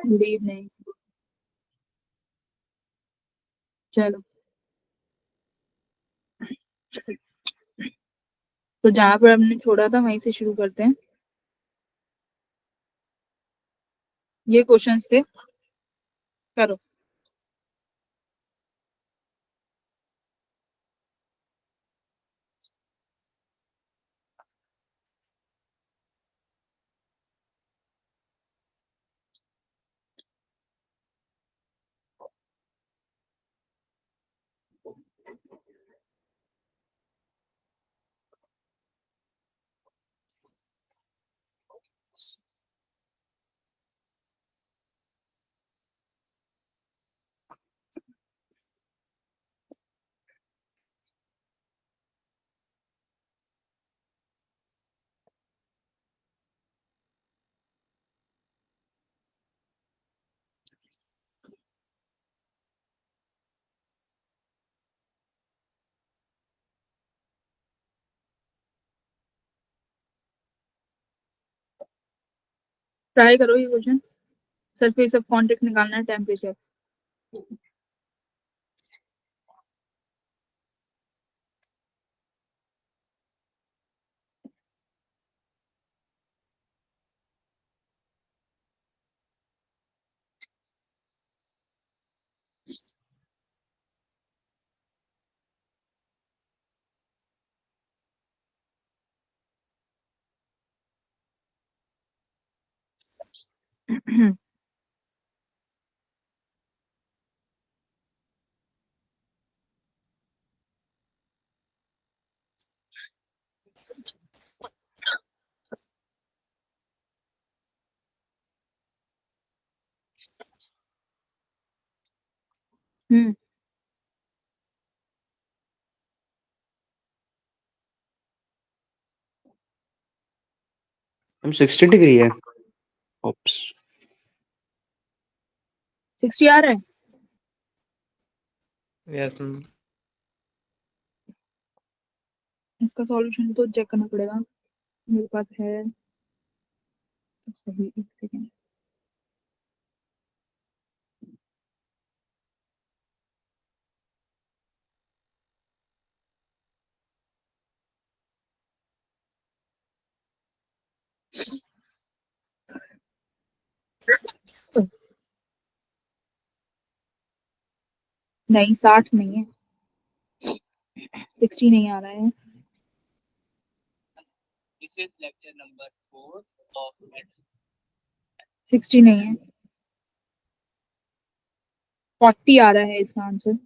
Good evening. चलो, तो जहाँ पर हमने छोड़ा था वहीं से शुरू करते हैं। ये क्वेश्चंस थे, करो। ट्राई करो ये क्वेश्चन। सरफेस ऑफ कॉन्टेक्ट निकालना है, टेम्परेचर। हम्म। हम 60 डिग्री है। ओप्स। 60 आ रहा है। यस। इसका सॉल्यूशन तो चेक करना पड़ेगा, मेरे पास है तो सही। एक सेकेंड। नहीं, 60 नहीं है, 60 नहीं आ रहा है। This is lecture number 4 of Metal. 60 नहीं है, 40 आ रहा है इसका आंसर।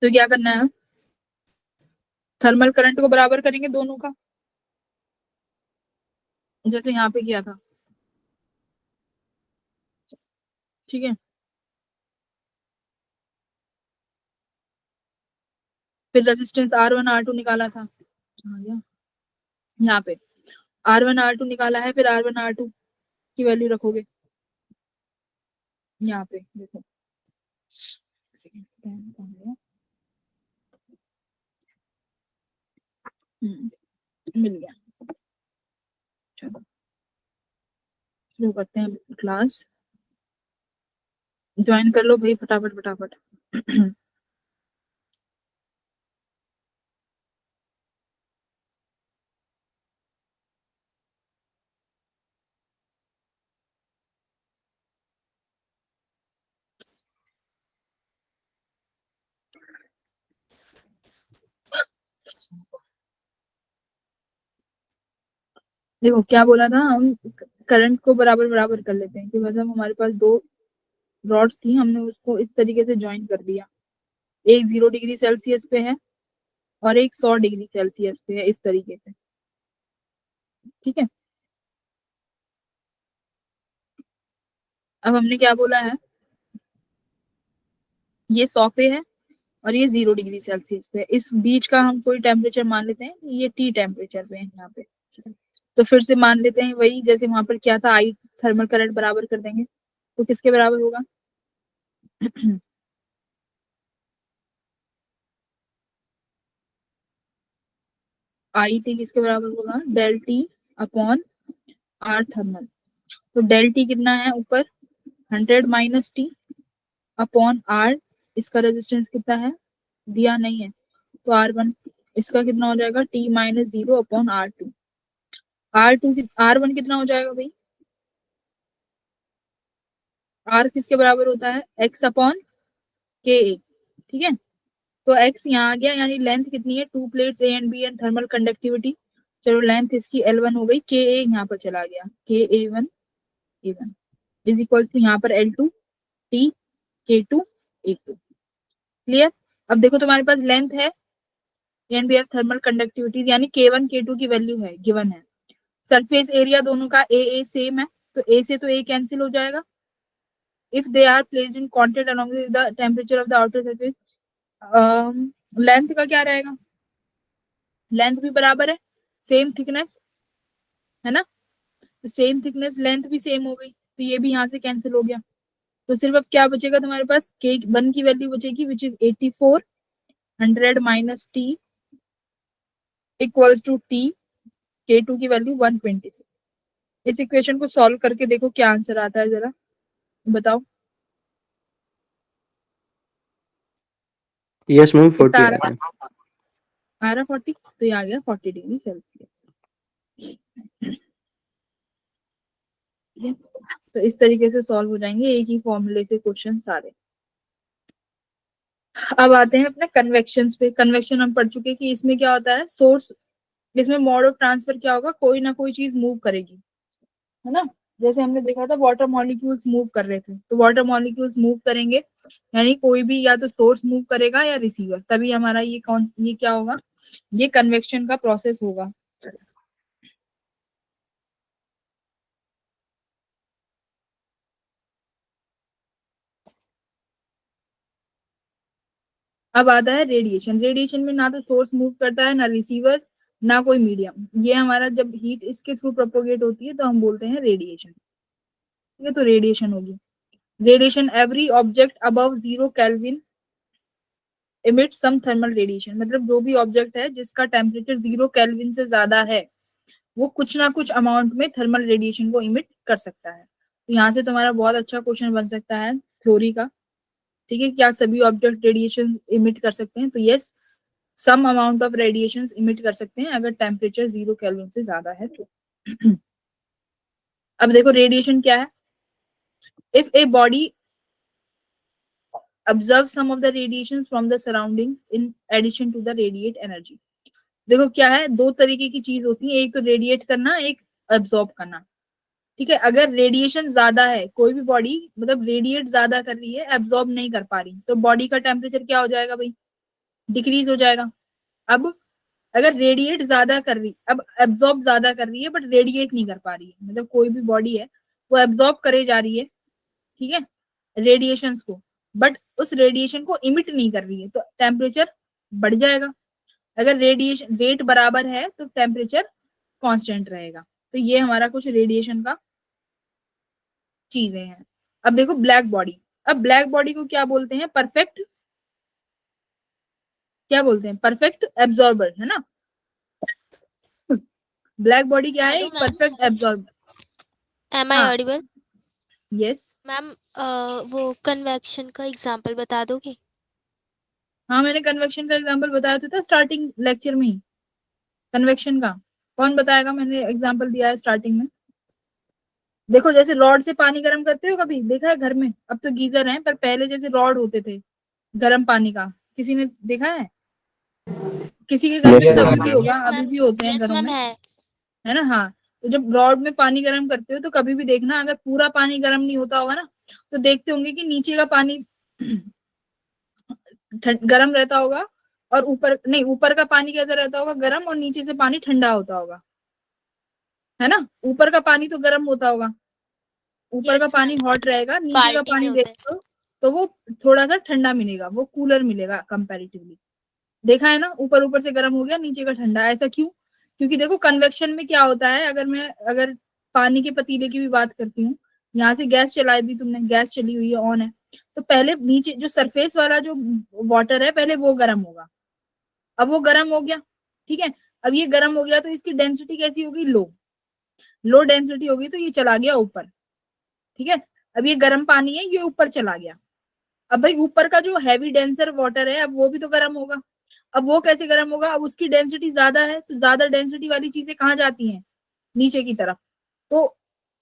तो क्या करना है, थर्मल करंट को बराबर करेंगे दोनों का, जैसे यहाँ पे किया था। ठीक है, फिर रेजिस्टेंस R1 R2 निकाला था। यहाँ पे R1 R2 निकाला है, फिर R1 R2 की वैल्यू रखोगे यहाँ पे। देखो मिल गया। चलो शुरू करते हैं क्लास। ज्वाइन कर लो भाई, फटाफट फटाफट। देखो क्या बोला था, हम करंट को बराबर बराबर कर लेते हैं कि मतलब हमारे पास दो रॉड्स थी, हमने उसको इस तरीके से ज्वाइन कर दिया। एक 0 डिग्री सेल्सियस पे है और एक 100 डिग्री सेल्सियस पे है, इस तरीके से। ठीक है, अब हमने क्या बोला है, ये 100 पे है और ये 0 डिग्री सेल्सियस पे है। इस बीच का हम कोई टेम्परेचर मान लेते हैं, ये टी टेम्परेचर पे है यहाँ पे। तो फिर से मान लेते हैं वही, जैसे वहां पर क्या था, आई थर्मल करंट बराबर कर देंगे, तो किसके बराबर होगा आई टी किसके बराबर होगा, del T upon R thermal. तो डेल टी कितना है ऊपर, 100 माइनस टी अपॉन आर, इसका रेजिस्टेंस कितना है, दिया नहीं है, तो R1, इसका कितना हो जाएगा, T minus 0 upon R2। R2 R1 कितना हो जाएगा भाई, R किसके बराबर होता है, x अपॉन के ए। ठीक है, तो x यहाँ आ गया, यानी लेंथ कितनी है, 2 plates A and B and thermal conductivity. चलो लेंथ इसकी L1 हो गई, के ए यहाँ पर चला गया, के ए वन इज इक्वल टू यहाँ पर L2 T K2 A2। Clear. अब देखो तुम्हारे पास लेंथ है and we have thermal conductivities, यानी K1 K2 की वैल्यू है, गिवन है। सरफेस एरिया दोनों का ए सेम है, तो ए से तो ए कैंसिल हो जाएगा। If they are placed in contact along the temperature of the outer surface, length का क्या रहेगा, लेंथ भी बराबर है, सेम थिकनेस है ना, तो सेम थिकनेस लेंथ भी सेम हो गई, तो ये भी यहाँ से कैंसिल हो गया। तो सिर्फ अब क्या बचेगा तुम्हारे पास, के वन की वैल्यू बचेगी which is 84, 100 minus T equals to T, K2 की वैल्यू 126। इस इक्वेशन को सॉल्व करके देखो क्या आंसर आता है, जरा बताओ। यस मैम, 40 कितना आ आ रहा रहा है, है। आ रहा 40, तो ये आ गया 40 डिग्री सेल्सियस। तो इस तरीके से सॉल्व हो जाएंगे एक ही फॉर्मूले से क्वेश्चन सारे। अब आते हैं अपने कन्वेक्शन पे। कन्वेक्शन हम पढ़ चुके कि इसमें क्या होता है, सोर्स, इसमें मोड ऑफ ट्रांसफर क्या होगा, कोई ना कोई चीज मूव करेगी, है ना। जैसे हमने देखा था वाटर मॉलिक्यूल्स मूव कर रहे थे, तो वाटर मॉलिक्यूल्स मूव करेंगे, यानी कोई भी या तो सोर्स मूव करेगा या रिसीवर, तभी हमारा ये क्या होगा, ये कन्वेक्शन का प्रोसेस होगा। अब आता है रेडिएशन। रेडिएशन में ना तो सोर्स मूव करता है, ना रिसीवर, ना कोई मीडियम। ये हमारा जब हीट इसके थ्रू प्रोपोगेट होती है तो हम बोलते हैं रेडिएशन। ठीक है, तो रेडिएशन होगी, radiation every object above 0 kelvin emit some thermal radiation. मतलब जो भी ऑब्जेक्ट है जिसका टेम्परेचर 0 केल्विन से ज्यादा है, वो कुछ ना कुछ अमाउंट में थर्मल रेडिएशन को इमिट कर सकता है। तो यहाँ से तुम्हारा बहुत अच्छा क्वेश्चन बन सकता है थ्योरी का। ठीक है, क्या सभी ऑब्जेक्ट रेडिएशन इमिट कर सकते हैं, तो yes, some amount of radiation emit कर सकते हैं अगर टेम्परेचर 0 केल्विन से ज्यादा है तो। अब देखो रेडिएशन क्या है, if a body observe some of the radiations from the surroundings in addition to the radiate energy। देखो क्या है, दो तरीके की चीज होती है, एक तो रेडिएट करना, एक एब्जॉर्ब करना। ठीक है, अगर रेडिएशन ज्यादा है, कोई भी बॉडी मतलब रेडिएट ज्यादा कर रही है, एब्जॉर्ब नहीं कर पा रही, तो बॉडी का टेम्परेचर क्या हो जाएगा भाई, डिक्रीज हो जाएगा। अब अगर रेडिएट ज्यादा कर रही, अब एब्जॉर्ब ज्यादा कर रही है बट रेडिएट नहीं कर पा रही है, मतलब कोई भी बॉडी है वो एब्जॉर्ब करे जा रही है, ठीक है, रेडिएशंस को, बट उस रेडिएशन को इमिट नहीं कर रही है, तो टेम्परेचर बढ़ जाएगा। अगर रेडिएशन रेट बराबर है तो टेम्परेचर कांस्टेंट रहेगा। तो ये हमारा कुछ रेडिएशन का चीजें हैं। अब देखो ब्लैक बॉडी, अब ब्लैक बॉडी को क्या बोलते हैं, परफेक्ट, क्या बोलते हैं, परफेक्ट एब्जॉर्बर, है ना। ब्लैक बॉडी क्या है, हेलो एक मैम, परफेक्ट एब्जॉर्बर। एम आई हाँ, ऑडिबल? यस, मैम वो कन्वेक्शन का एग्जांपल बता दोगे? हाँ मैंने कन्वेक्शन का एग्जांपल बताया तो था स्टार्टिंग लेक्चर में ही, कन्वेक्शन का। कौन बताएगा, मैंने एग्जांपल दिया है स्टार्टिंग में। देखो जैसे रॉड से पानी गर्म करते हो, कभी देखा है घर में, अब तो गीजर है, पर पहले जैसे रॉड होते थे गर्म पानी का, किसी ने देखा है, किसी के घर यस में तो मैम। अभी भी होगा, यस अभी मैम, भी होते हैं यस घरों मैम में, है। है ना। हाँ, तो जब रॉड में पानी गर्म करते हो तो कभी भी देखना, अगर पूरा पानी गर्म नहीं होता होगा ना, तो देखते होंगे कि नीचे का पानी गर्म रहता होगा और ऊपर नहीं, ऊपर का पानी कैसा रहता होगा, गर्म, और नीचे से पानी ठंडा होता होगा, है ना। ऊपर का पानी तो गर्म होता होगा, ऊपर का Yes, पानी ma'am. हॉट रहेगा, नीचे का बाल्टी में पानी होता है. देखो तो वो थोड़ा सा ठंडा मिलेगा, वो कूलर मिलेगा कंपैरेटिवली। देखा है ना, ऊपर ऊपर से गर्म हो गया, नीचे का ठंडा, ऐसा क्यों? क्योंकि देखो कन्वेक्शन में क्या होता है, अगर पानी के पतीले की भी बात करती हूँ, यहाँ से गैस चला दी तुमने, गैस चली हुई है, ऑन है, तो पहले नीचे जो सरफेस वाला जो वाटर है पहले वो गर्म होगा, अब वो गर्म हो गया, ठीक है। अब ये गर्म हो गया तो इसकी डेंसिटी कैसी होगी, लो, लो डेंसिटी होगी, तो ये चला गया ऊपर, ठीक है। अब ये गर्म पानी है, ये ऊपर चला गया। अब भाई ऊपर का जो हैवी डेंसर वाटर है, अब वो भी तो गर्म होगा। अब वो कैसे गर्म होगा, अब उसकी डेंसिटी ज्यादा है, तो ज्यादा डेंसिटी वाली चीजें कहाँ जाती हैं, नीचे की तरफ। तो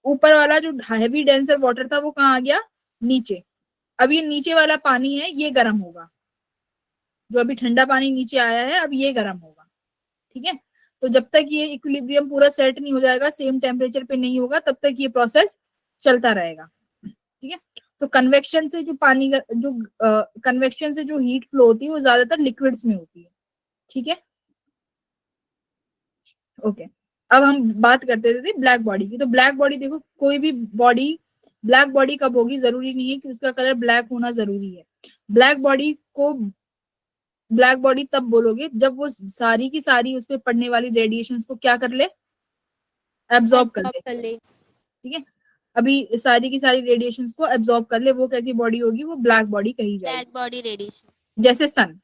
ऊपर वाला जो हैवी डेंसर वाटर था वो कहाँ आ गया, नीचे। अब ये नीचे वाला पानी है, ये गर्म होगा, जो अभी ठंडा पानी नीचे आया है, अब ये गर्म होगा, ठीक है। तो जब तक ये इक्विलिब्रियम पूरा सेट नहीं हो जाएगा, सेम टेम्परेचर पे नहीं होगा, तब तक ये प्रोसेस चलता रहेगा, ठीक है। तो कन्वेक्शन से जो पानी जो कन्वेक्शन से जो हीट फ्लो होती है वो ज्यादातर लिक्विड्स में होती है, ठीक है। ओके, अब हम बात करते थे ब्लैक बॉडी की। तो ब्लैक बॉडी देखो, कोई भी बॉडी, ब्लैक बॉडी कब होगी, जरूरी नहीं है कि उसका कलर ब्लैक होना जरूरी है। ब्लैक बॉडी को ब्लैक बॉडी तब बोलोगे जब वो सारी की सारी उस पर पड़ने वाली रेडिएशन को क्या कर ले, एब्जॉर्ब कर Absorb ले, कर ले. ठीक है। अभी सारी की सारी रेडिएशन को एब्जॉर्ब कर ले, वो कैसी बॉडी होगी, वो ब्लैक बॉडी कही जाएगी। Black body radiation. जैसे सन,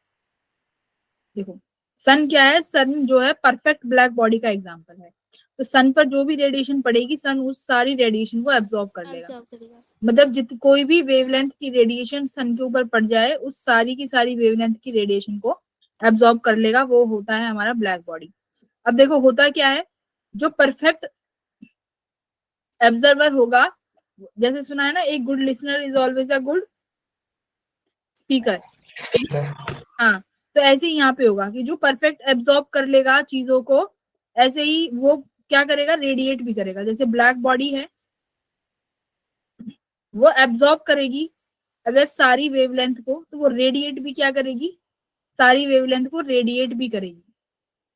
देखो सन क्या है, सन जो है परफेक्ट ब्लैक बॉडी का एग्जांपल है। तो सन पर जो भी रेडिएशन पड़ेगी, सन उस सारी रेडिएशन को एब्जॉर्ब कर लेगा। Absorb करेगा. मतलब कोई भी वेवलेंथ की रेडिएशन सन के ऊपर पड़ जाए, उस सारी की सारी वेवलेंथ की रेडिएशन को एब्जॉर्ब कर लेगा, वो होता है हमारा ब्लैक बॉडी। अब देखो होता क्या है, जो परफेक्ट ऑब्जर्वर होगा, जैसे सुना है ना, एक good listener is always a good speaker. हाँ, तो ऐसे ही यहाँ पे होगा कि जो परफेक्ट एब्जॉर्ब कर लेगा चीजों को, ऐसे ही वो क्या करेगा, रेडिएट भी करेगा। जैसे ब्लैक बॉडी है, वो एब्जॉर्ब करेगी अगर सारी वेवलेंथ को, तो वो रेडिएट भी क्या करेगी, सारी वेवलेंथ को रेडिएट भी करेगी।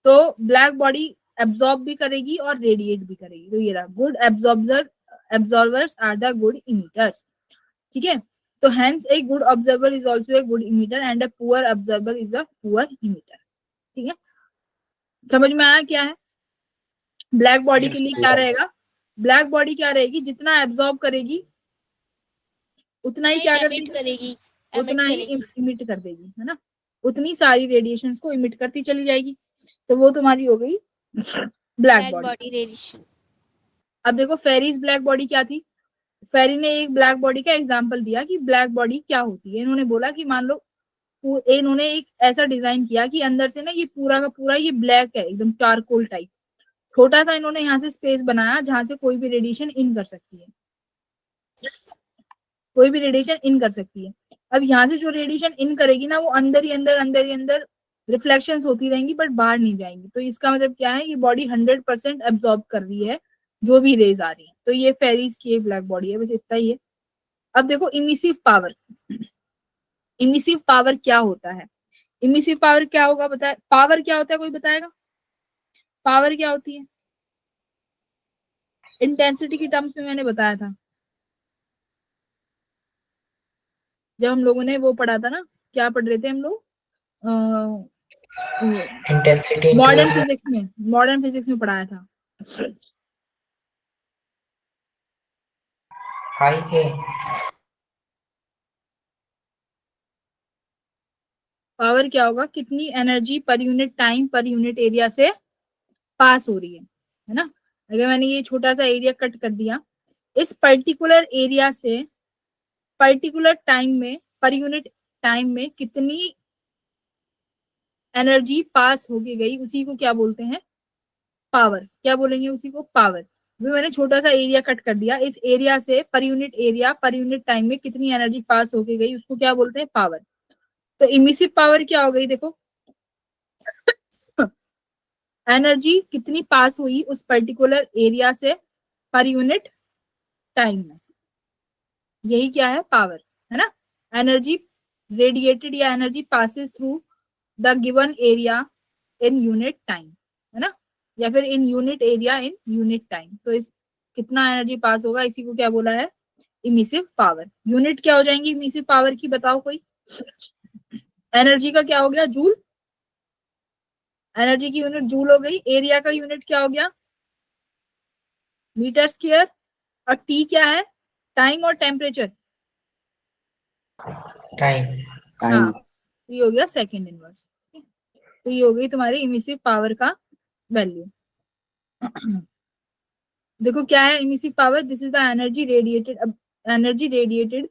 तो ब्लैक बॉडी एब्जॉर्ब भी करेगी और रेडिएट भी करेगी। तो ये रहा, good absorbers are the good emitters, ठीक है। तो hence a good observer is also a good emitter and a poor observer is a poor emitter, ठीक है। समझ में आया क्या है? ब्लैक बॉडी के लिए क्या रहेगा, ब्लैक बॉडी क्या रहेगी, जितना एब्जॉर्ब करेगी उतना ही क्या कर Emit देगी, करेगी. उतना Emit ही करेगी. इमिट कर देगी, है ना। उतनी सारी रेडिएशंस को इमिट करती चली जाएगी। तो वो तुम्हारी हो गई black Black body. body radiation. अब देखो फेरीज ब्लैक बॉडी क्या थी, फेरी ने एक ब्लैक बॉडी का एग्जांपल दिया कि ब्लैक बॉडी क्या होती है। इन्होंने बोला कि मान लो, इन्होंने एक ऐसा डिजाइन किया कि अंदर से ना ये पूरा का पूरा ये ब्लैक है, एकदम चारकोल टाइप। छोटा सा इन्होंने यहाँ से स्पेस बनाया जहां से कोई भी रेडिएशन इन कर सकती है, कोई भी रेडिएशन इन कर सकती है। अब यहाँ से जो रेडिएशन इन करेगी ना, वो अंदर ही अंदर रिफ्लेक्शंस होती रहेंगी, बट बाहर नहीं जाएंगी। तो इसका मतलब क्या है, ये बॉडी 100% एब्जॉर्ब कर रही है जो भी रेज आ रही है। तो ये फेरीज की एक ब्लैक बॉडी है, बस इतना ही है। अब देखो इमिसिव पावर, इमिसिव पावर क्या होता है, इमिसिव पावर क्या होगा, बताए पावर क्या होता है, कोई बताएगा पावर क्या होती है? इंटेंसिटी की टर्म्स में मैंने बताया था जब हम लोगों ने वो पढ़ा था ना, क्या पढ़ रहे थे हम लोग, इंटेंसिटी मॉडर्न फिजिक्स में पढ़ाया था। हाई है। पावर क्या होगा, कितनी एनर्जी पर यूनिट टाइम पर यूनिट एरिया से पास हो रही है ना। अगर मैंने ये छोटा सा एरिया कट कर दिया, इस पर्टिकुलर एरिया से पर्टिकुलर टाइम में, पर यूनिट टाइम में कितनी एनर्जी पास होके गई, उसी को क्या बोलते हैं, पावर। क्या बोलेंगे उसी को, पावर। मैंने छोटा सा एरिया कट कर दिया, इस एरिया से पर unit area per unit time में कितनी एनर्जी पास होके गई, उसको क्या बोलते हैं, पावर। तो इमिसिव पावर क्या हो गई, देखो एनर्जी कितनी पास हुई उस पर्टिकुलर एरिया से पर यूनिट टाइम में, यही क्या है, पावर, है ना। एनर्जी रेडिएटेड या energy passes through the given area in unit time, है ना, या फिर in unit area in unit time. तो इस कितना एनर्जी पास होगा, इसी को क्या बोला है, इमिसिव पावर। यूनिट क्या हो जाएंगी इमिसिव पावर की, बताओ कोई। एनर्जी का क्या हो गया, जूल, एनर्जी की यूनिट जूल हो गई। एरिया का यूनिट क्या हो गया, मीटर स्क्वायर। और टी क्या है, टाइम और टेम्परेचर, टाइम। हाँ, टाइम। तो ये हो गया सेकंड इनवर्स। तो ये हो गई तुम्हारी इमिसिव पावर का वैल्यू। देखो क्या है emissive power, this is the energy radiated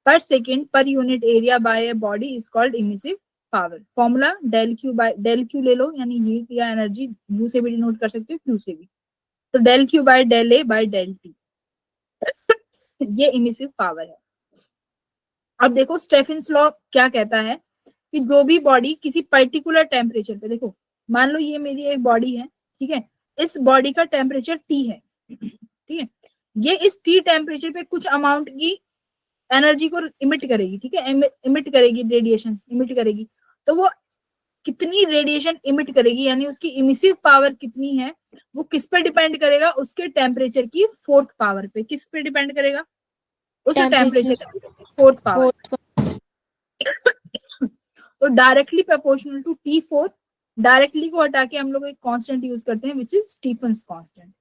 per second per unit area by a body is called emissive power. Formula del Q by del Q ले लो, यानी हीट या एनर्जी यू से भी डिनोट कर सकते हो, क्यू से भी। तो del Q by del A by del T, ये इमिसिव पावर है। अब देखो स्टेफेंस लॉ क्या कहता है कि जो भी बॉडी किसी पर्टिकुलर टेम्परेचर पे, देखो मान लो ये मेरी एक बॉडी है, ठीक है, इस बॉडी का टेम्परेचर टी है, ठीक है, ये इस टी टेम्परेचर पे कुछ अमाउंट की एनर्जी को इमिट करेगी, ठीक है, इमिट करेगी, रेडिएशन इमिट करेगी। तो वो कितनी रेडिएशन इमिट करेगी, यानी उसकी इमिसिव पावर कितनी है, वो किस पे डिपेंड करेगा, उसके टेम्परेचर की फोर्थ पावर पे। किस पे डिपेंड करेगा, उस टेम्परेचर की फोर्थ पावर। तो directly proportional to T4, directly को हटा के हम लोग एक कांस्टेंट यूज करते हैं विच इज स्टीफन्स कांस्टेंट,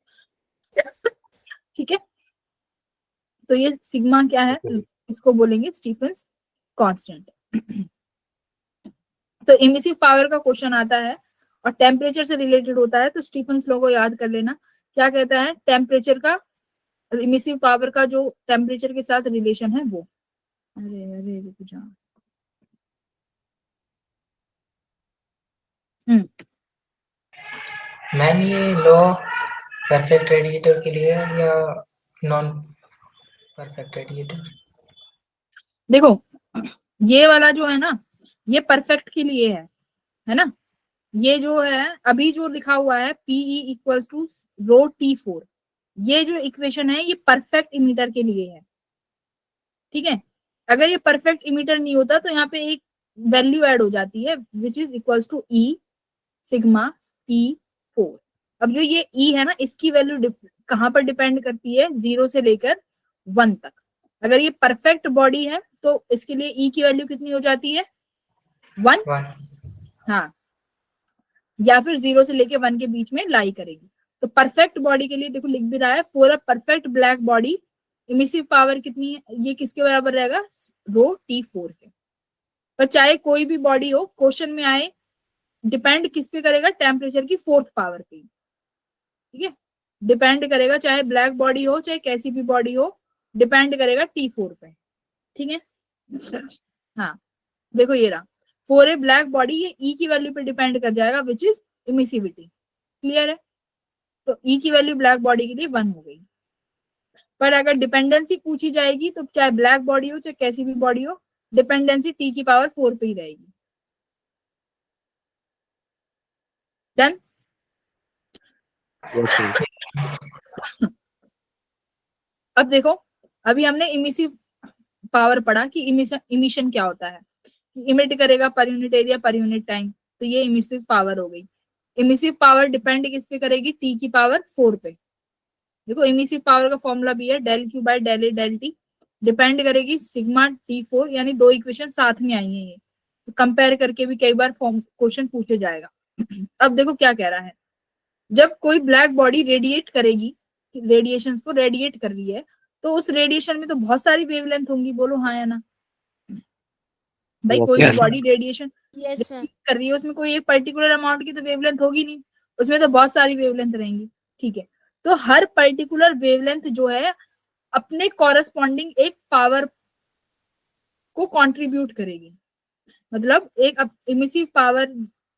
ठीक है। तो ये सिग्मा क्या है, इसको बोलेंगे स्टीफन्स कांस्टेंट। तो इमिसिव पावर का क्वेश्चन आता है और टेम्परेचर से रिलेटेड होता है, तो स्टीफन्स लॉ को याद कर लेना। क्या कहता है, टेम्परेचर का, इमिसिव पावर का जो टेम्परेचर के साथ रिलेशन है वो, अरे अरे रुक जा, मैम ये लॉ परफेक्ट रेडिएटर के लिए है या नॉन परफेक्ट रेडिएटर? देखो ये वाला जो है ना, ये परफेक्ट के लिए है ना। ये जो है अभी जो लिखा हुआ है Pe equals to row T4, ये जो इक्वेशन है ये परफेक्ट इमीटर के लिए है, ठीक है। अगर ये परफेक्ट इमीटर नहीं होता तो यहाँ पे एक वैल्यू ऐड हो जाती है which is equals to E sigma T4। अब जो ये E है ना, इसकी वैल्यू कहाँ पर डिपेंड करती है, 0 से लेकर 1 तक। अगर ये परफेक्ट बॉडी है तो इसके लिए E की वैल्यू कितनी हो जाती है, 1, हाँ, या फिर 0 से लेके 1 के बीच में लाई करेगी। तो परफेक्ट बॉडी के लिए देखो लिख भी रहा है, for a perfect black body emissive power कितनी है, ये किसके बराबर रहेगा, रो T4 के। पर चाहे कोई भी बॉडी हो, क्वेश्चन में आए डिपेंड किस पे करेगा, टेम्परेचर की फोर्थ पावर पे, ठीक है, डिपेंड करेगा, चाहे ब्लैक बॉडी हो चाहे कैसी भी बॉडी हो, डिपेंड करेगा T4 पे, ठीक है। हाँ देखो ये रहा, फॉर ए ब्लैक बॉडी ये E की वैल्यू पे डिपेंड कर जाएगा विच इज इमिसिविटी, क्लियर है। तो E की वैल्यू ब्लैक बॉडी के लिए 1 हो गई। पर अगर डिपेंडेंसी पूछी जाएगी तो चाहे ब्लैक बॉडी हो चाहे कैसी भी बॉडी हो, डिपेंडेंसी T की पावर 4 पे ही रहेगी। डन। अब देखो अभी हमने इमिसिव पावर पढ़ा कि इमिशन क्या होता है, इमिट करेगा पर unit area per unit time, तो ये इमिसिव पावर हो गई। इमिसिव पावर डिपेंड किस पे करेगी, T की पावर 4 पे। देखो इमिसिव पावर का फॉर्मूला भी है del Q by del A del T, depend करेगी सिग्मा T4, यानी दो इक्वेशन साथ में आई है, ये तो कंपेयर करके भी कई बार क्वेश्चन पूछे जाएगा। अब देखो क्या कह रहा है, जब कोई ब्लैक बॉडी रेडिएट करेगी, रेडिएशन को रेडिएट कर रही है, तो उस रेडिएशन में तो बहुत सारी वेवलेंथ होंगी, बोलो हाँ या ना। भाई कोई भी बॉडी रेडिएशन कर रही है, उसमें कोई एक पर्टिकुलर अमाउंट की तो वेवलेंथ होगी नहीं, उसमें तो बहुत सारी वेवलेंथ रहेंगी, ठीक है। तो हर पर्टिकुलर वेवलेंथ जो है अपने कॉरेस्पॉन्डिंग एक पावर को कंट्रीब्यूट करेगी। मतलब एक इमिसिव पावर,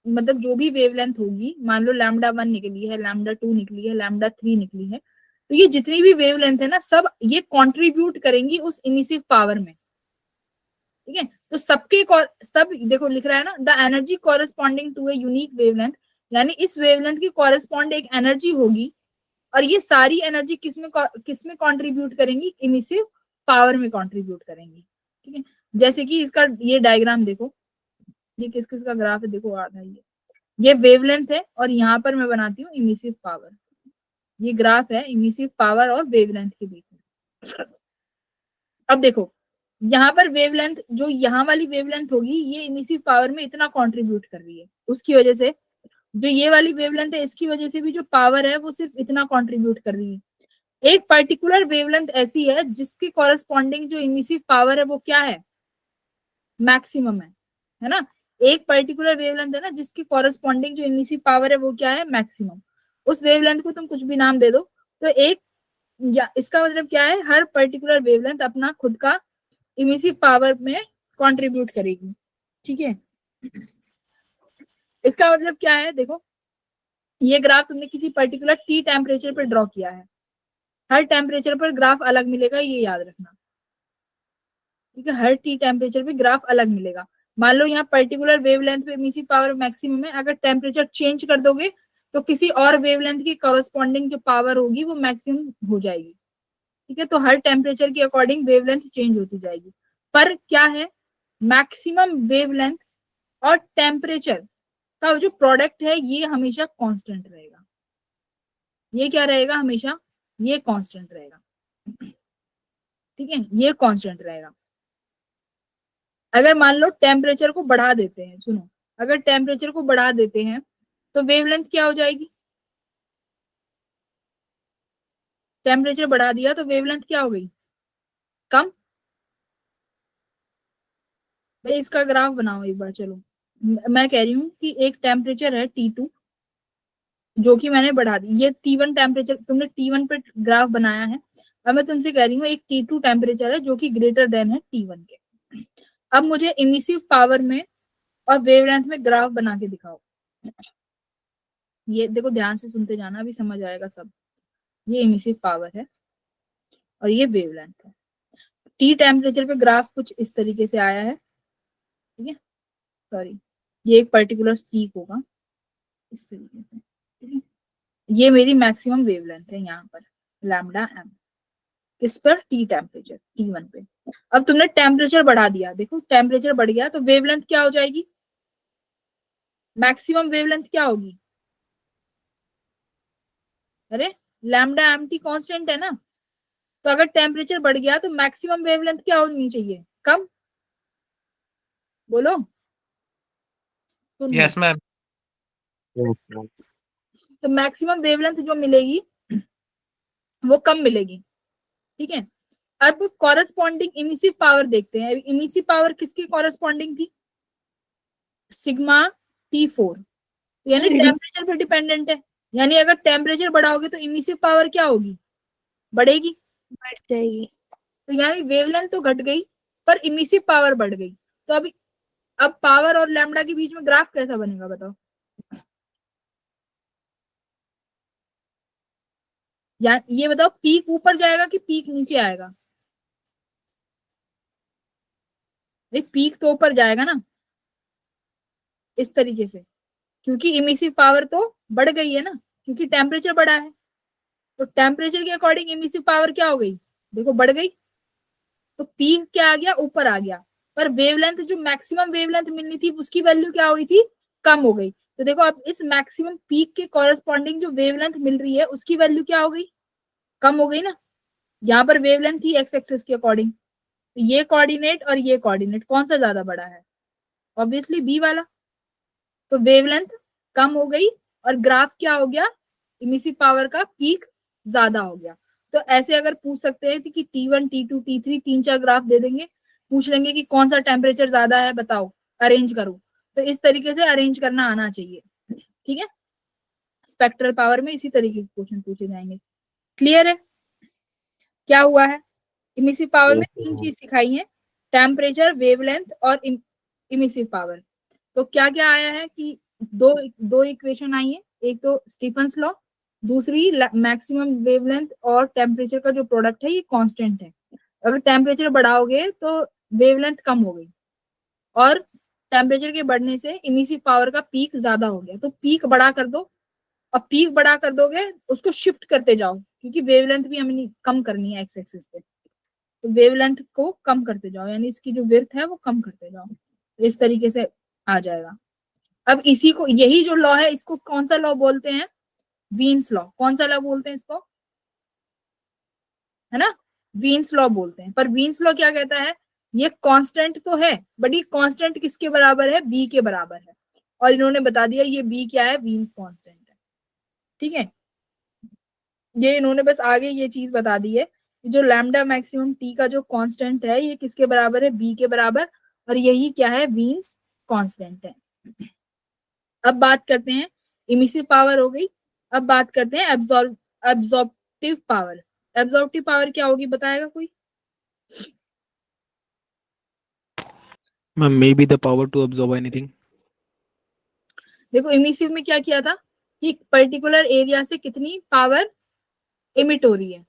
मतलब जो भी वेवलेंथ होगी, मान लो λ1 निकली है, λ2 निकली है, λ3 निकली है, तो ये जितनी भी वेवलेंथ है ना, सब ये कंट्रीब्यूट करेंगी उस इमिसिव पावर में, ठीक है। तो सबके सब देखो लिख रहा है ना, the energy corresponding to a unique wavelength, यानी इस वेवलेंथ की कॉरेस्पॉन्ड एक एनर्जी होगी, और ये सारी एनर्जी किसमें कंट्रीब्यूट करेंगी, इमिसिव पावर में कंट्रीब्यूट करेंगी, ठीक है। जैसे कि इसका ये डायग्राम देखो, ये किस किस का ग्राफ है देखो, आधा ये वेवलेंथ है और यहाँ पर मैं बनाती हूँ इमिसिव पावर। ये ग्राफ है इमिसिव पावर और वेवलेंथ के बीच में। अब देखो यहाँ पर वेवलेंथ, जो यहाँ वाली वेवलेंथ होगी ये इमिसिव पावर में इतना कंट्रीब्यूट कर रही है, उसकी वजह से जो ये वाली वेवलेंथ है इसकी वजह से भी जो पावर है वो सिर्फ इतना कंट्रीब्यूट कर रही है। एक पर्टिकुलर वेवलेंथ ऐसी है जिसके कॉरेस्पॉन्डिंग जो इमिसिव पावर है वो क्या है, मैक्सिमम है ना। एक पर्टिकुलर वेवलेंथ है ना जिसकी कॉरेस्पॉन्डिंग जो इमिसिव पावर है वो क्या है, मैक्सिमम। उस वेवलेंथ को तुम कुछ भी नाम दे दो। तो एक या इसका मतलब क्या है, हर पर्टिकुलर वेवलेंथ अपना खुद का इमिसिव पावर में कंट्रीब्यूट करेगी, ठीक है। इसका मतलब क्या है, देखो ये ग्राफ तुमने किसी पर्टिकुलर टी टेम्परेचर पर ड्रॉ किया है, हर टेम्परेचर पर ग्राफ अलग मिलेगा, ये याद रखना, ठीक है। हर टी टेम्परेचर पे ग्राफ अलग मिलेगा। मान लो यहाँ पर्टिकुलर वेवलेंथ पे इमिसिव पावर मैक्सिमम है, अगर टेम्परेचर चेंज कर दोगे तो किसी और वेवलेंथ की कॉरेस्पॉन्डिंग जो पावर होगी वो मैक्सिमम हो जाएगी, ठीक है। तो हर टेम्परेचर के अकॉर्डिंग वेवलेंथ चेंज होती जाएगी। पर क्या है, मैक्सिमम वेवलेंथ और टेम्परेचर का जो प्रोडक्ट है ये हमेशा कांस्टेंट रहेगा। ये क्या रहेगा, हमेशा ये कांस्टेंट रहेगा, ठीक है, ये कांस्टेंट रहेगा। अगर मान लो टेम्परेचर को बढ़ा देते हैं, सुनो, अगर टेम्परेचर को बढ़ा देते हैं तो वेवलेंथ क्या हो जाएगी, टेम्परेचर बढ़ा दिया तो वेवलेंथ क्या हो गई, कम। भाई इसका ग्राफ बनाओ एक बार, चलो मैं कह रही हूँ कि एक टेम्परेचर है T2 जो कि मैंने बढ़ा दी, ये T1 टेम्परेचर, तुमने T1 पे ग्राफ बनाया है, अब मैं तुमसे कह रही हूँ एक T2 टेम्परेचर है जो कि ग्रेटर देन है T1 के। अब मुझे इमिसिव पावर में और वेवलेंथ में ग्राफ बना के दिखाओ। ये देखो ध्यान से सुनते जाना, अभी समझ आएगा सब। ये इमिसिव पावर है और ये वेवलेंथ है। टी टेम्परेचर पे ग्राफ कुछ इस तरीके से आया है, ठीक है, सॉरी ये एक पर्टिकुलर पीक होगा इस तरीके से, ठीक है। ये मेरी मैक्सिमम वेवलेंथ है यहाँ पर लैम्डा एम, किस पर, टी टेम्परेचर T1 पे। अब तुमने टेम्परेचर बढ़ा दिया, देखो टेम्परेचर बढ़ गया तो वेवलेंथ क्या हो जाएगी, मैक्सिमम वेवलेंथ क्या होगी, अरे लैम्डा एम टी कॉन्स्टेंट है ना, तो अगर टेम्परेचर बढ़ गया तो मैक्सिमम वेवलेंथ क्या होनी चाहिए, कम, बोलो। सुन लो। Yes ma'am. तो मैक्सिमम वेवलेंथ जो मिलेगी वो कम मिलेगी, ठीक है। अब कॉरेस्पॉन्डिंग इमिसिव पावर देखते हैं। इमिसिव पावर किसकी कॉरेस्पॉन्डिंग थी, सिग्मा T4, यानी टेम्परेचर पे डिपेंडेंट है। यानी अगर टेम्परेचर बढ़ाओगे तो इमिसिव पावर क्या होगी, बढ़ेगी, बढ़ जाएगी। तो यानी वेवलेंथ तो घट गई पर इमिसिव पावर बढ़ गई। तो अब पावर और लैम्डा के बीच में ग्राफ कैसा बनेगा बताओ, या ये बताओ पीक ऊपर जाएगा कि पीक नीचे आएगा, पीक तो ऊपर जाएगा ना इस तरीके से, क्योंकि इमिसिव पावर तो बढ़ गई है ना, क्योंकि टेम्परेचर बढ़ा है। तो टेम्परेचर के अकॉर्डिंग इमिसिव पावर क्या हो गई, देखो बढ़ गई, तो पीक क्या आ गया, ऊपर आ गया। पर वेवलेंथ जो मैक्सिमम वेवलेंथ मिलनी थी उसकी वैल्यू क्या हुई थी, कम हो गई। तो देखो अब इस मैक्सिमम पीक के कॉरेस्पॉन्डिंग जो वेवलेंथ मिल रही है उसकी वैल्यू क्या हो गई, कम हो गई ना। यहाँ पर वेवलेंथ थी एक्स एक्सिस के अकॉर्डिंग, तो ये कोऑर्डिनेट और ये कोऑर्डिनेट कौन सा ज्यादा बड़ा है, ऑब्वियसली बी वाला। तो वेवलेंथ कम हो गई और ग्राफ क्या हो गया, इमिसिव पावर का पीक ज्यादा हो गया। तो ऐसे अगर पूछ सकते हैं कि T1 T2 T3 तीन चार ग्राफ दे देंगे, पूछ लेंगे कि कौन सा टेम्परेचर ज्यादा है बताओ, अरेंज करो। तो इस तरीके से अरेंज करना आना चाहिए, ठीक है। स्पेक्ट्रल पावर में इसी तरीके के क्वेश्चन पूछे जाएंगे। क्लियर है क्या हुआ है, इमिसिव पावर में तीन चीज सिखाई है, टेम्परेचर, वेवलेंथ और इमिसिव पावर। तो क्या क्या आया है कि दो दो इक्वेशन आई है, एक तो स्टीफन्स लॉ, दूसरी मैक्सिमम वेवलेंथ और टेम्परेचर का जो प्रोडक्ट है ये कांस्टेंट है। अगर टेम्परेचर बढ़ाओगे तो वेवलेंथ कम हो गई और टेम्परेचर के बढ़ने से इमिसिव पावर का पीक ज्यादा हो गया, तो पीक बड़ा कर दो। और पीक बड़ा कर दोगे उसको शिफ्ट करते जाओ, क्योंकि वेवलेंथ भी हमें कम करनी है एक्स एक्सिस पे, तो वेवलेंथ को कम करते जाओ, यानी इसकी जो विड्थ है वो कम करते जाओ। इस तरीके से आ जाएगा। अब इसी को, यही जो लॉ है इसको कौन सा लॉ बोलते हैं? Wien's law. कौन सा लॉ बोलते हैं इसको? है ना, वीन्स लॉ बोलते हैं। पर वीन्स लॉ क्या कहता है? ये कांस्टेंट तो है, बट ये कांस्टेंट किसके बराबर है? बी के बराबर है। और इन्होंने बता दिया ये बी क्या है? वीन्स कांस्टेंट है। ठीक है, ये इन्होंने बस आगे ये चीज बता दी है, जो लैम्डा मैक्सिमम टी का जो कांस्टेंट है ये किसके बराबर है? बी के बराबर। और यही क्या है? वीन्स कांस्टेंट है। अब बात करते हैं, इमिसिव पावर हो गई। अब बात करते हैं एब्जॉर्प्टिव पावर। एब्जॉर्प्टिव पावर क्या होगी, बताएगा कोई? Ma'am, maybe the power to absorb anything. देखो इमिसिव में क्या किया था कि पर्टिकुलर एरिया से कितनी पावर इमिट हो रही है।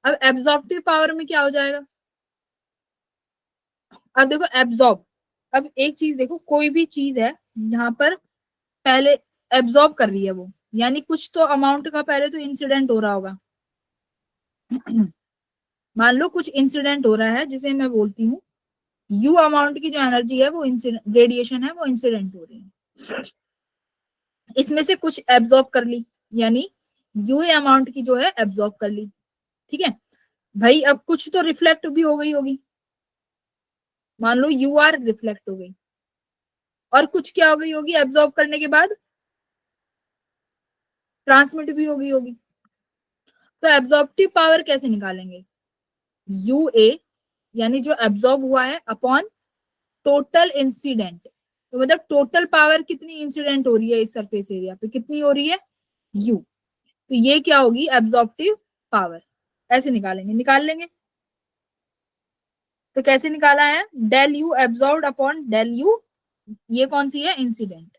अब एब्जॉर्प्टिव पावर में क्या हो जाएगा? अब देखो एब्जॉर्ब, अब एक चीज देखो, कोई भी चीज है यहाँ पर पहले एब्जॉर्ब कर रही है वो, यानी कुछ तो अमाउंट का पहले तो इंसिडेंट हो रहा होगा। मान लो कुछ इंसिडेंट हो रहा है जिसे मैं बोलती हूँ यू अमाउंट की जो एनर्जी है वो रेडिएशन है वो इंसिडेंट हो रही है। इसमें से कुछ एब्जॉर्ब कर ली, यानी यू अमाउंट की जो है एब्जॉर्ब कर ली। ठीक है भाई, अब कुछ तो रिफ्लेक्ट भी हो गई होगी, मान लो यू आर रिफ्लेक्ट हो गई, और कुछ क्या हो गई होगी एब्जॉर्ब करने के बाद? ट्रांसमिट भी हो गई होगी। तो एब्जॉर्प्टिव पावर कैसे निकालेंगे? यू ए यानी जो एब्जॉर्ब हुआ है अपॉन टोटल इंसिडेंट। तो मतलब टोटल पावर कितनी इंसिडेंट हो रही है इस सरफेस एरिया पे, कितनी हो रही है? यू। तो ये क्या होगी? Absorptive power. ऐसे निकालेंगे, निकाल लेंगे। तो कैसे निकाला है? Del U absorbed upon del U, ये कौन सी है? इंसिडेंट।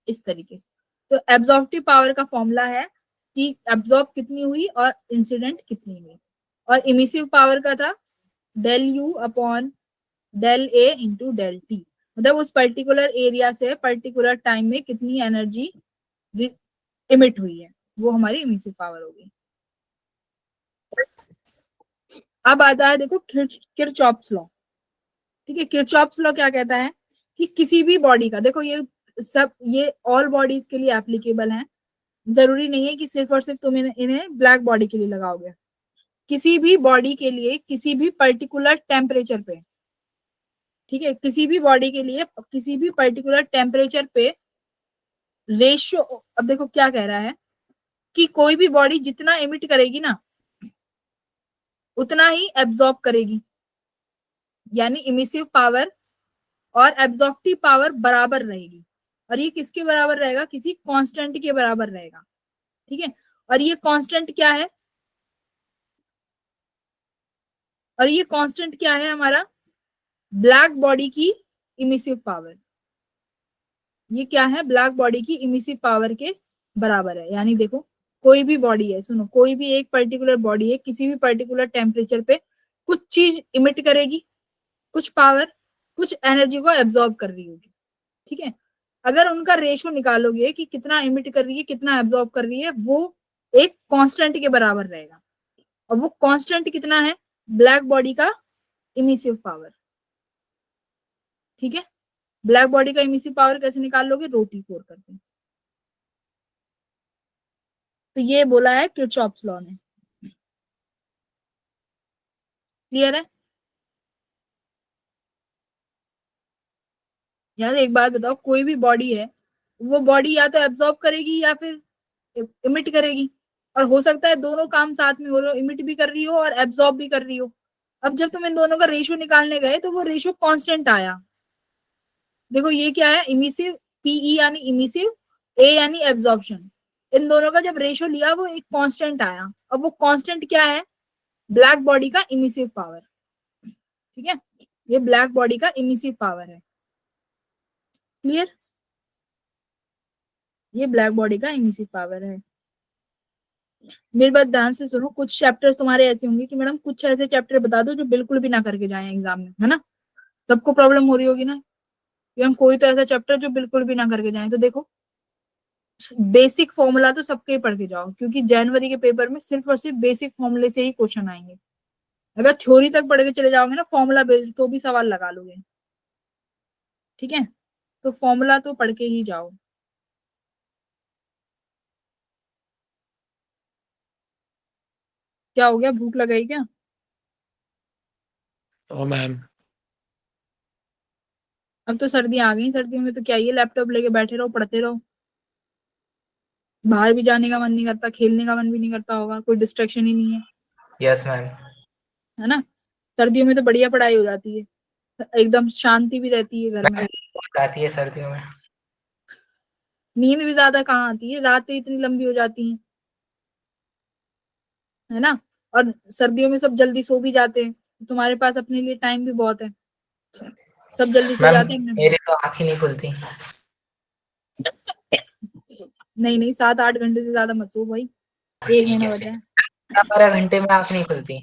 इस तरीके से। तो एब्जॉर्प्टिव पावर का फॉर्मूला है कि एब्जॉर्ब कितनी हुई और इंसिडेंट कितनी हुई। और इमिसिव पावर का था del U upon del A into del T, मतलब उस पर्टिकुलर एरिया से पर्टिकुलर टाइम में कितनी एनर्जी इमिट हुई है, वो हमारी इमिसिव पावर होगी। अब आता है देखो किरचॉफ्स लॉ। ठीक है, किरचॉफ्स लॉ क्या कहता है कि किसी भी बॉडी का, देखो ये सब ये ऑल बॉडीज के लिए एप्लीकेबल है, जरूरी नहीं है कि सिर्फ और सिर्फ तुम इन्हें ब्लैक बॉडी के लिए लगाओगे। किसी भी बॉडी के लिए किसी भी पर्टिकुलर टेम्परेचर पे, ठीक है, किसी भी बॉडी के लिए किसी भी पर्टिकुलर टेम्परेचर पे रेशियो, अब देखो क्या कह रहा है कि कोई भी बॉडी जितना इमिट करेगी ना उतना ही एब्जॉर्ब करेगी, यानी इमिसिव पावर और एब्जॉर्प्टिव पावर बराबर रहेगी। और ये किसके बराबर रहेगा? किसी कांस्टेंट के बराबर रहेगा। ठीक है, और ये कांस्टेंट क्या है? और ये कांस्टेंट क्या है हमारा? ब्लैक बॉडी की इमिसिव पावर। ये क्या है? ब्लैक बॉडी की इमिसिव पावर के बराबर है। यानी देखो कोई भी बॉडी है, सुनो, कोई भी एक पर्टिकुलर बॉडी है, किसी भी पर्टिकुलर टेम्परेचर पे कुछ चीज इमिट करेगी, कुछ पावर, कुछ एनर्जी को एब्जॉर्ब कर रही होगी। ठीक है, अगर उनका रेशो निकालोगे कि कितना इमिट कर रही है कितना एब्जॉर्ब कर रही है, वो एक कांस्टेंट के बराबर रहेगा। और वो कांस्टेंट कितना है? ब्लैक बॉडी का इमिसिव पावर। ठीक है, ब्लैक बॉडी का इमिसिव पावर कैसे निकाल लोगे? ρT4 करके। तो ये बोला है किरचॉफ्स लॉ ने। क्लियर है? यार एक बात बताओ, कोई भी बॉडी है, वो बॉडी या तो एब्जॉर्ब करेगी या फिर इमिट करेगी, और हो सकता है दोनों काम साथ में हो रहे हो, इमिट भी कर रही हो और एब्जॉर्ब भी कर रही हो। अब जब तुम इन दोनों का रेशियो निकालने गए तो वो रेशियो कांस्टेंट आया। देखो ये क्या है? इमिसिव, पीई यानी इमिसिव, ए यानी एब्जॉर्प्शन। इन दोनों का जब रेशियो लिया वो एक कांस्टेंट आया। अब वो कांस्टेंट क्या है? ब्लैक बॉडी का इमिसिव पावर। ठीक है, ये ब्लैक बॉडी का इमिसिव पावर है। क्लियर? ये ब्लैक बॉडी का इमिसिव पावर है। मेरी बात ध्यान से सुनो, कुछ चैप्टर्स तुम्हारे ऐसे होंगे कि मैडम कुछ ऐसे चैप्टर बता दो जो बिल्कुल भी ना करके जाए एग्जाम में, है ना? सबको प्रॉब्लम हो रही होगी ना कि हम कोई तो ऐसा चैप्टर जो बिल्कुल भी ना करके जाए। तो देखो बेसिक फॉर्मूला तो सबके ही पढ़ के जाओ, क्योंकि जनवरी के पेपर में सिर्फ और सिर्फ बेसिक फॉर्मूले से ही क्वेश्चन आएंगे। अगर थ्योरी तक पढ़ के चले जाओगे ना फॉर्मूला बेस्ड, तो भी सवाल लगा लोगे। ठीक है, तो फॉर्मूला तो पढ़ के ही जाओ। क्या हो गया, भूख लगाई क्या? Oh, ma'am. अब तो सर्दियां आ गई, सर्दियों में तो क्या, ये लैपटॉप लेके बैठे रहो, पढ़ते रहो। बाहर भी जाने का मन नहीं करता, खेलने का मन भी नहीं करता होगा, कोई डिस्ट्रैक्शन ही नहीं है, यस मैम। है ना। सर्दियों में तो बढ़िया पढ़ाई हो जाती है, एकदम शांति भी रहती है घर में। आती है सर्दियों में। नींद भी ज्यादा कहाँ आती है, रातें इतनी लंबी हो जाती हैं, है ना। और सर्दियों में सब जल्दी सो भी जाते हैं, तुम्हारे पास अपने लिए टाइम भी बहुत है, सब जल्दी सो मैम जाते हैं अपने मेरी तो आँख ही नहीं खुलती। नहीं नहीं, 7-8 घंटे से ज्यादा मत सो भाई, एक ठीक महीना है, बचा है। 12 घंटे में आँख नहीं खुलती।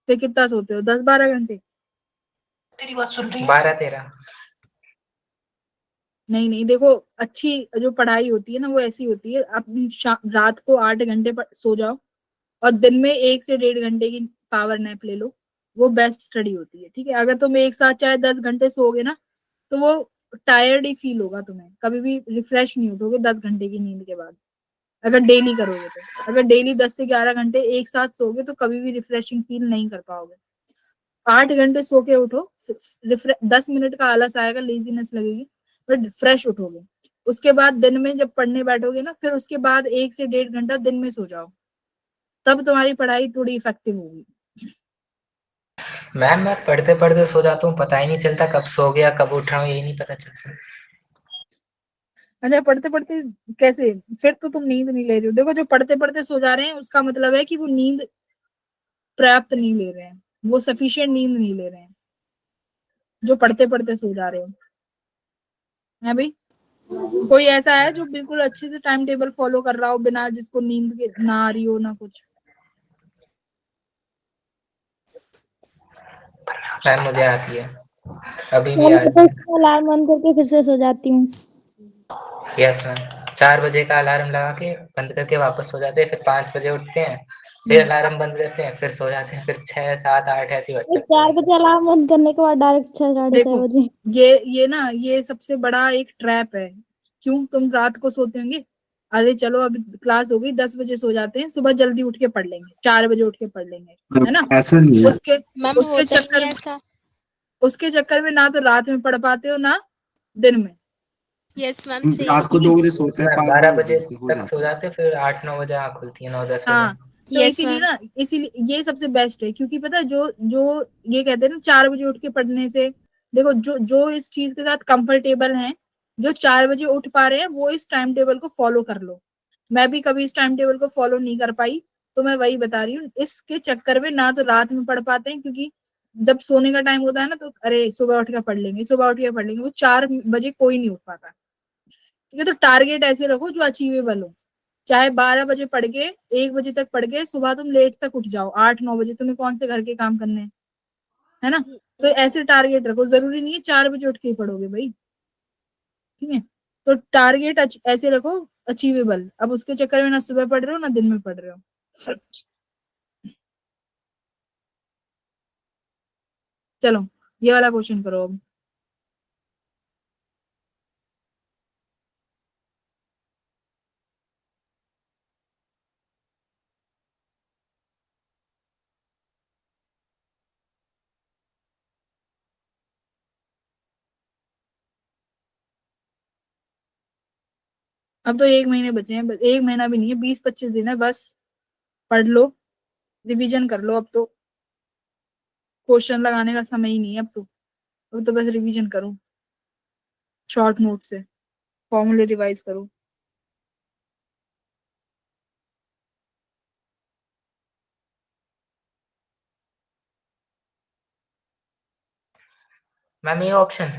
फिर कितना सोते हो, 10-12 घंटे? तेरी बात सुन रही है। 12-13। नहीं नहीं, देखो अच्छी जो पढ़ाई होती है ना वो ऐसी होती है, आप रात को 8 घंटे सो जाओ और दिन में 1 से 1.5 घंटे की पावर नैप ले लो, वो बेस्ट स्टडी होती है। ठीक है, अगर तुम एक साथ चाहे 10 घंटे सोओगे ना तो वो टायर्ड ही फील होगा, तुम्हें कभी भी रिफ्रेश नहीं उठोगे 10 घंटे की नींद के बाद। अगर डेली करोगे तो, अगर डेली 10 से 11 घंटे एक साथ सोओगे तो कभी भी रिफ्रेशिंग फील नहीं कर पाओगे। 8 घंटे सो के उठो, 10 मिनट का आलस आएगा, लेजीनेस लगेगी, बट फ्रेश उठोगे। उसके बाद दिन में जब पढ़ने बैठोगे ना, फिर उसके बाद 1 से 1.5 घंटा दिन में सो जाओ, तब तुम्हारी पढ़ाई थोड़ी इफेक्टिव होगी। मैम मैं पढ़ते पढ़ते सो जाता हूँ, पता ही नहीं चलता कब सो गया कब उठ रहा हूँ, यही नहीं पता चलता। अच्छा, पढ़ते पढ़ते कैसे, फिर तो तुम नींद नहीं ले रहे हो। देखो, जो पढ़ते पढ़ते सो जा रहे हैं उसका मतलब है कि वो नींद पर्याप्त नहीं ले रहे हैं, वो सफिशिएंट नींद नहीं ले रहे हैं, जो पढ़ते पढ़ते सो जा रहे हो, है भाई। कोई ऐसा है जो बिल्कुल अच्छे से टाइम टेबल फॉलो कर रहा हो बिना, जिसको नींद के ना आ रही हो ना कुछ? मैम मुझे आती है, अभी भी मैम आ मैं रही तो अलार्म बंद करके फिर से सो जाती हूँ। है। यस मैम, 4 बजे का अलार्म लगा के बंद करके वापस सो जाते हैं, फिर 5 बजे उठते हैं, फिर अलार्म बंद करते हैं, फिर सो जाते हैं, फिर 6, 7, 8 ऐसे ही बज फिर चलते 4 हैं। बजे अलार्म बंद करने के बाद डायरेक्ट 6 साढ़े 6 देखो, बजे। ये ना, ये सबसे बड़ा एक ट्रैप है। क्यों, तुम रात को सोते होंगे, अरे चलो अभी क्लास हो गई, 10 बजे सो जाते हैं, सुबह जल्दी उठ के पढ़ लेंगे, 4 बजे उठ के पढ़ लेंगे, है ना। ऐसा नहीं है। उसके मैम उसके होता ही नहीं चक्कर है ऐसा। उसके चक्कर में ना तो रात में पढ़ पाते हो ना दिन में। Yes ma'am same. रात को 2 बजे सोते हैं, 12 5 बजे बजे उठते हैं, हो तक सो जाता है। जाते हैं, फिर 8-9 बजे आँख खुलती है, 9-10 बजे। हाँ, तो यस इसीलिए मैम। ना, इसीलिए ये सबसे बेस्ट है, क्योंकि पता है जो जो ये कहते हैं ना 4 बजे उठ के पढ़ने से, देखो जो जो इस चीज के साथ कंफर्टेबल हैं, जो 4 बजे उठ पा रहे हैं, वो इस टाइम टेबल को फॉलो कर लो। मैं भी कभी इस टाइम टेबल को फॉलो नहीं कर पाई, तो मैं वही बता रही हूँ, इसके चक्कर में ना तो रात में पढ़ पाते हैं, क्योंकि जब सोने का टाइम होता है ना तो अरे सुबह उठ के पढ़ लेंगे, सुबह उठ के पढ़ लेंगे, वो 4 बजे कोई नहीं उठ पाता। ठीक है, तो टारगेट ऐसे रखो जो अचीवेबल हो, चाहे 12 बजे पढ़ के 1 बजे तक पढ़ के सुबह तुम लेट तक उठ जाओ, 8-9 बजे, तुम्हें कौन से घर के काम करने हैं, है ना। तो ऐसे टारगेट रखो, जरूरी नहीं है 4 बजे उठ के ही पढ़ोगे भाई। ठीक है, तो टारगेट ऐसे रखो अचीवेबल। अब उसके चक्कर में ना सुबह पढ़ रहे हो ना दिन में पढ़ रहे हो। चलो, ये वाला क्वेश्चन करो अब। अब तो 1 महीने बचे हैं, 1 महीना भी नहीं है, 20-25 दिन है बस, पढ़ लो, रिवीजन कर लो। अब तो क्वेश्चन लगाने का समय ही नहीं है, अब तो बस रिवीजन करो, शॉर्ट नोट से फॉर्मूले रिवाइज करो। मैम ये ऑप्शन।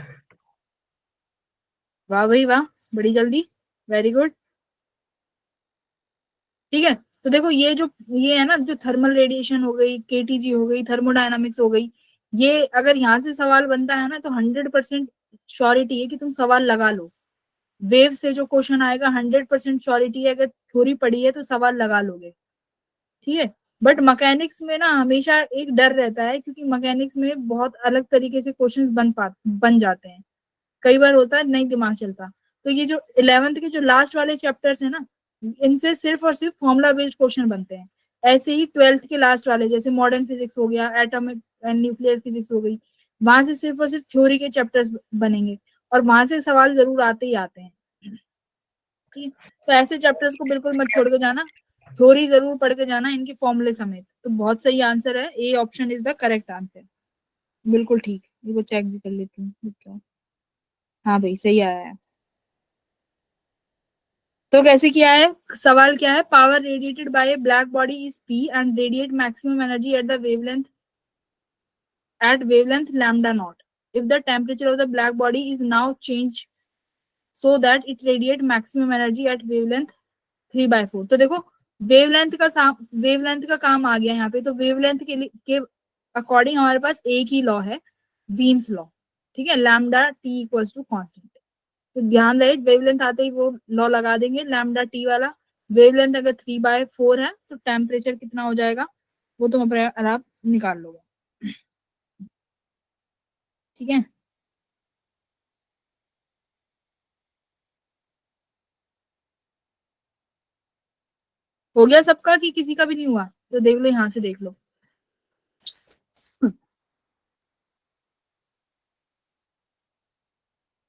वाह भाई वाह, बड़ी जल्दी, वेरी गुड। ठीक है, तो देखो ये है ना, जो थर्मल रेडिएशन हो गई, केटीजी हो गई, थर्मोडायनामिक्स हो गई, ये अगर यहाँ से सवाल बनता है ना तो 100% श्योरिटी है कि तुम सवाल लगा लो। वेव से जो क्वेश्चन आएगा 100% श्योरिटी है, अगर थ्योरी पढ़ी है तो सवाल लगा लोगे। ठीक है, बट मैकेनिक्स में ना हमेशा एक डर रहता है, क्योंकि मैकेनिक्स में बहुत अलग तरीके से क्वेश्चंस बन जाते हैं। कई बार होता है नहीं दिमाग चलता। तो ये जो 11th के जो लास्ट वाले चैप्टर्स है ना, इनसे सिर्फ और सिर्फ फॉर्मूला बेस्ड क्वेश्चन बनते हैं। ऐसे ही 12th के लास्ट वाले जैसे मॉडर्न फिजिक्स हो गया, एटॉमिक एंड न्यूक्लियर फिजिक्स हो गई, वहां से सिर्फ और सिर्फ थ्योरी के चैप्टर्स बनेंगे और वहां से सवाल जरूर आते ही आते हैं। ठीक है, तो ऐसे चैप्टर्स को बिल्कुल मत छोड़ के जाना, थ्योरी जरूर पढ़ के जाना इनके फॉर्मूले समेत। तो बहुत सही आंसर है, A option is the correct answer. बिल्कुल ठीक, ये को चेक भी कर लेती हूँ। हाँ भाई सही आया है। तो कैसे किया है, सवाल क्या है, power radiated by a black body is P and radiate maximum energy at the wavelength lambda naught if the temperature of the black body is now changed so that it radiate maximum energy at wavelength 3/4। तो देखो wavelength का काम आ गया यहाँ पे। तो wavelength के according हमारे पास एक ही लॉ है, वीन्स लॉ। ठीक है, lambda T equals to constant. तो ध्यान रहे वेवलेंथ आते ही वो लॉ लगा देंगे लैम्डा टी वाला। वेवलेंथ अगर 3/4 है तो टेम्परेचर कितना हो जाएगा वो तुम अपने आप निकाल लोगे। ठीक है, हो गया सबका कि किसी का भी नहीं हुआ? तो देख लो, यहाँ से देख लो।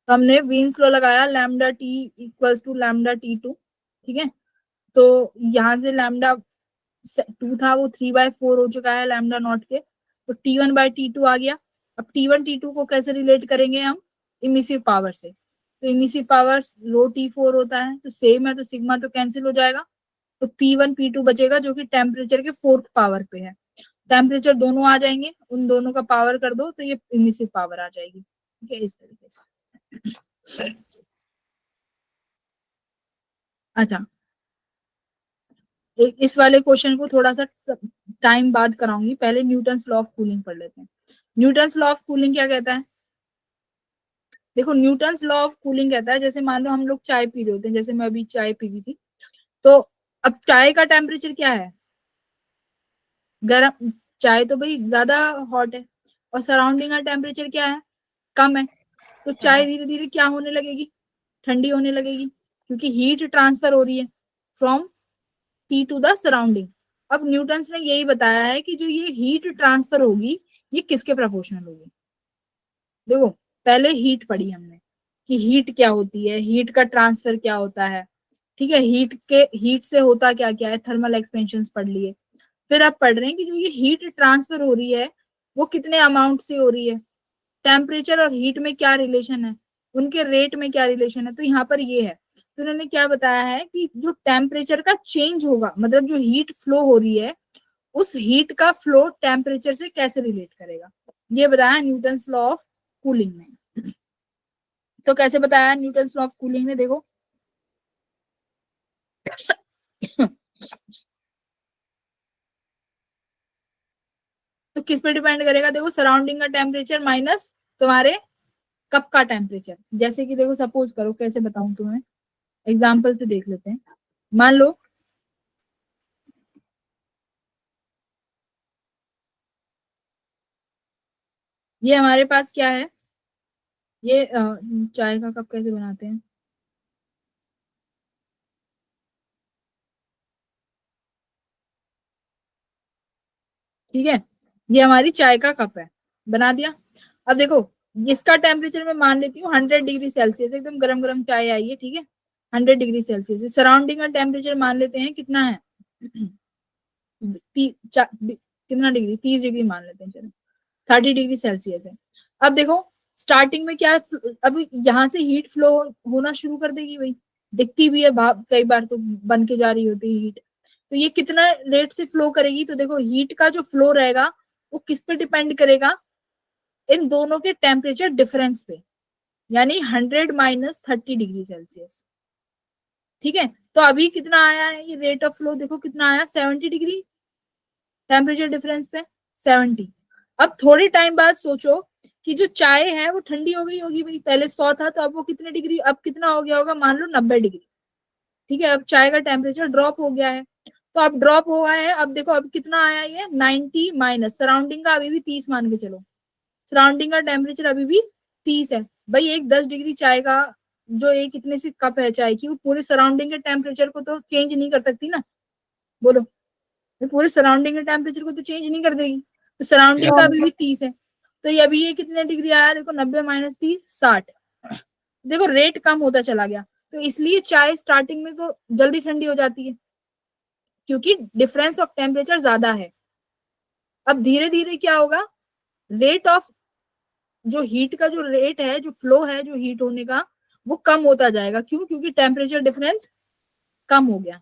तो हमने वीन्स लॉ लगाया lambda T equals to lambda T2। ठीक है, तो यहाँ से लैम्डा 2 था वो 3/4 हो चुका है लैम्डा नॉट के। तो T1/T2 आ गया। अब T1 T2 को कैसे रिलेट करेंगे हम, इमिसिव पावर से। तो इमिसिव पावर रो T4 होता है, तो सेम है तो सिग्मा तो कैंसिल हो जाएगा। तो P1 P2 बचेगा जो कि टेम्परेचर के 4th पावर पे है। टेम्परेचर दोनों आ जाएंगे, उन दोनों का पावर कर दो तो ये इमिसिव पावर आ जाएगी। ठीक है, इस तरीके से। अच्छा, इस वाले क्वेश्चन को थोड़ा सा टाइम बाद कराऊंगी, पहले न्यूटन्स लॉ ऑफ कूलिंग पढ़ लेते हैं। न्यूटन्स लॉ ऑफ कूलिंग क्या कहता है, देखो न्यूटन्स लॉ ऑफ कूलिंग कहता है जैसे मान लो हम लोग चाय पी रहे होते हैं, जैसे मैं अभी चाय पी रही थी। तो अब चाय का टेम्परेचर क्या है, गर्म। चाय तो भाई ज्यादा हॉट है और सराउंडिंग का टेम्परेचर क्या है, कम है। तो चाय धीरे धीरे क्या होने लगेगी, ठंडी होने लगेगी, क्योंकि हीट ट्रांसफर हो रही है from T to the surrounding. अब न्यूटन्स ने यही बताया है कि जो ये हीट ट्रांसफर होगी ये किसके प्रोपोर्शनल होगी। देखो पहले हीट पढ़ी हमने कि हीट क्या होती है, हीट का ट्रांसफर क्या होता है। ठीक है, हीट से होता क्या क्या है, थर्मल एक्सपेंशन पढ़ लिए। फिर आप पढ़ रहे हैं कि जो ये हीट ट्रांसफर हो रही है वो कितने अमाउंट से हो रही है, टेम्परेचर और हीट में क्या रिलेशन है, उनके रेट में क्या रिलेशन है। तो यहाँ पर ये है, तो उन्होंने क्या बताया है कि जो टेम्परेचर का चेंज होगा, मतलब जो हीट फ्लो हो रही है उस हीट का फ्लो टेम्परेचर से कैसे रिलेट करेगा, ये बताया न्यूटन्स लॉ ऑफ कूलिंग ने। तो कैसे बताया न्यूटन्स लॉ ऑफ कूलिंग ने, देखो तो किस पे डिपेंड करेगा, देखो सराउंडिंग का टेम्परेचर माइनस तुम्हारे कप का टेम्परेचर। जैसे कि देखो सपोज करो, कैसे बताऊं तुम्हें, एग्जाम्पल से देख लेते हैं। मान लो ये हमारे पास क्या है, ये चाय का कप कैसे बनाते हैं, ठीक है, ये हमारी चाय का कप है, बना दिया। अब देखो इसका टेम्परेचर मैं मान लेती हूँ 100 डिग्री सेल्सियस, एकदम गरम गरम चाय आई है। ठीक है, 100 डिग्री सेल्सियस। सराउंडिंग का टेम्परेचर मान लेते हैं कितना है, कितना डिग्री, 30 डिग्री मान लेते हैं, चलो 30 डिग्री सेल्सियस है। अब देखो स्टार्टिंग में क्या, अब यहाँ से हीट फ्लो होना शुरू कर देगी भाई, दिखती भी है भाप, कई बार तो बन के जा रही होती है हीट। तो ये कितना रेट से फ्लो करेगी, तो देखो हीट का जो फ्लो रहेगा वो किस पे डिपेंड करेगा, इन दोनों के टेम्परेचर डिफरेंस पे, यानी 100 माइनस 30 डिग्री सेल्सियस। ठीक है, तो अभी कितना आया है ये रेट ऑफ फ्लो, देखो कितना आया, 70 डिग्री टेम्परेचर डिफरेंस पे 70। अब थोड़े टाइम बाद सोचो कि जो चाय है वो ठंडी हो गई होगी भाई, पहले 100 था तो अब वो कितने डिग्री, अब कितना हो गया होगा, मान लो 90 डिग्री। ठीक है, अब चाय का टेम्परेचर ड्रॉप हो गया है। तो अब ड्रॉप हुआ है, अब देखो अब कितना आया ये 90 माइनस सराउंडिंग का अभी भी 30 मान के चलो, सराउंडिंग का टेम्परेचर अभी भी 30 है। भाई एक 10 डिग्री चाय का जो एक इतने सी कप है चाय की, वो पूरे सराउंडिंग के टेम्परेचर को तो चेंज नहीं कर सकती ना, बोलो, ये पूरे सराउंडिंग के टेम्परेचर को तो चेंज नहीं कर देगी। तो सराउंडिंग का अभी भी 30 है, तो ये अभी ये कितने डिग्री आया, देखो 90 माइनस 30 60। देखो रेट कम होता चला गया, तो इसलिए चाय स्टार्टिंग में तो जल्दी ठंडी हो जाती है, क्योंकि डिफरेंस ऑफ टेम्परेचर ज्यादा है। अब धीरे धीरे क्या होगा, रेट ऑफ जो हीट का जो रेट है, जो फ्लो है जो हीट होने का, वो कम होता जाएगा। क्यों? क्योंकि टेम्परेचर डिफरेंस कम हो गया।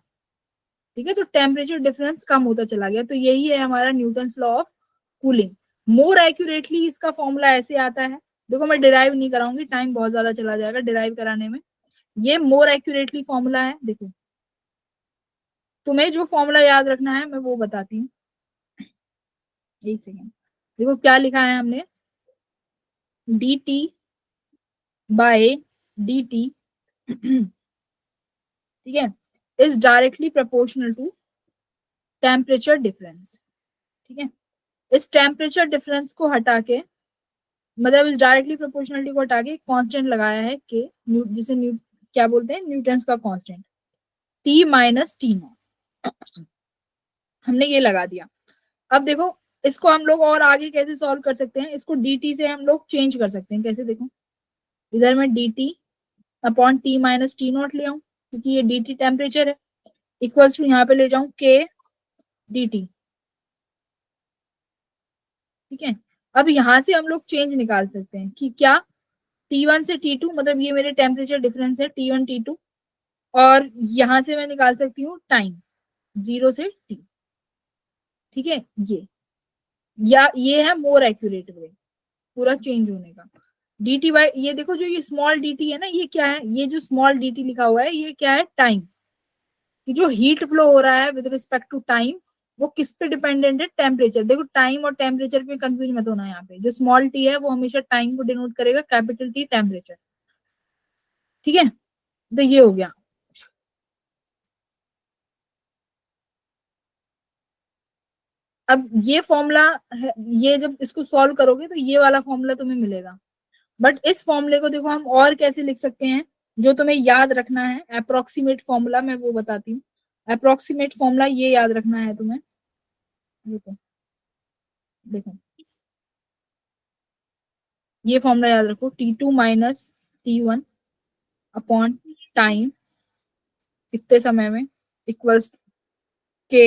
ठीक है, तो टेम्परेचर डिफरेंस कम होता चला गया। तो यही है हमारा Newton's law of cooling. More accurately इसका फॉर्मूला ऐसे आता है, देखो मैं डिराइव नहीं कराऊंगी, टाइम बहुत ज्यादा चला जाएगा डिराइव कराने में। ये मोर एक्यूरेटली फॉर्मूला है। देखो तुम्हें जो फॉर्मूला याद रखना है मैं वो बताती हूँ, एक सेकेंड। देखो क्या लिखा है हमने, D T by D T, ठीक है, is directly proportional to temperature difference. ठीक है, इस टेम्परेचर डिफरेंस को हटा के, मतलब इस डायरेक्टली प्रोपोर्शनलिटी को हटा के कांस्टेंट लगाया है के, जिसे क्या बोलते हैं, न्यूटन्स का constant, T minus T not, हमने ये लगा दिया। अब देखो इसको हम लोग और आगे कैसे सॉल्व कर सकते हैं, इसको dt से हम लोग चेंज कर सकते हैं। कैसे? देखो इधर मैं dt upon T minus T not ले आऊं, क्योंकि ये dt टेम्परेचर है, इक्वल्स टू यहाँ पे ले जाऊं k dt। ठीक है, अब यहाँ से हम लोग चेंज निकाल सकते हैं कि क्या, T1 से T2, मतलब ये मेरे टेम्परेचर डिफरेंस है T1 T2, और यहाँ से मैं निकाल सकती हूँ टाइम 0 से t। ठीक है, ये है मोर एक्यूरेट वे पूरा चेंज होने का। dt बाय, ये देखो जो ये स्मॉल dt है ना, ये क्या है, ये जो स्मॉल dt लिखा हुआ है ये क्या है, टाइम। कि जो हीट फ्लो हो रहा है विद रिस्पेक्ट टू टाइम, वो किस पे डिपेंडेंट है, टेम्परेचर। देखो टाइम और टेम्परेचर पे कंफ्यूज मत होना, यहाँ पे जो स्मॉल टी है वो हमेशा टाइम को डिनोट करेगा, कैपिटल टी टेम्परेचर। ठीक है, तो ये हो गया। अब ये फॉर्मूला है, ये जब इसको सॉल्व करोगे तो ये वाला फॉर्मूला तुम्हें मिलेगा। बट इस फॉर्मूले को देखो हम और कैसे लिख सकते हैं, जो तुम्हें याद रखना है अप्रोक्सीमेट फॉर्मूला, मैं वो बताती हूँ। अप्रोक्सीमेट फॉर्मूला ये याद रखना है तुम्हें, देखो देखो ये फॉर्मूला याद रखो, T2 minus T1 upon time कितने समय में, इक्वल्स के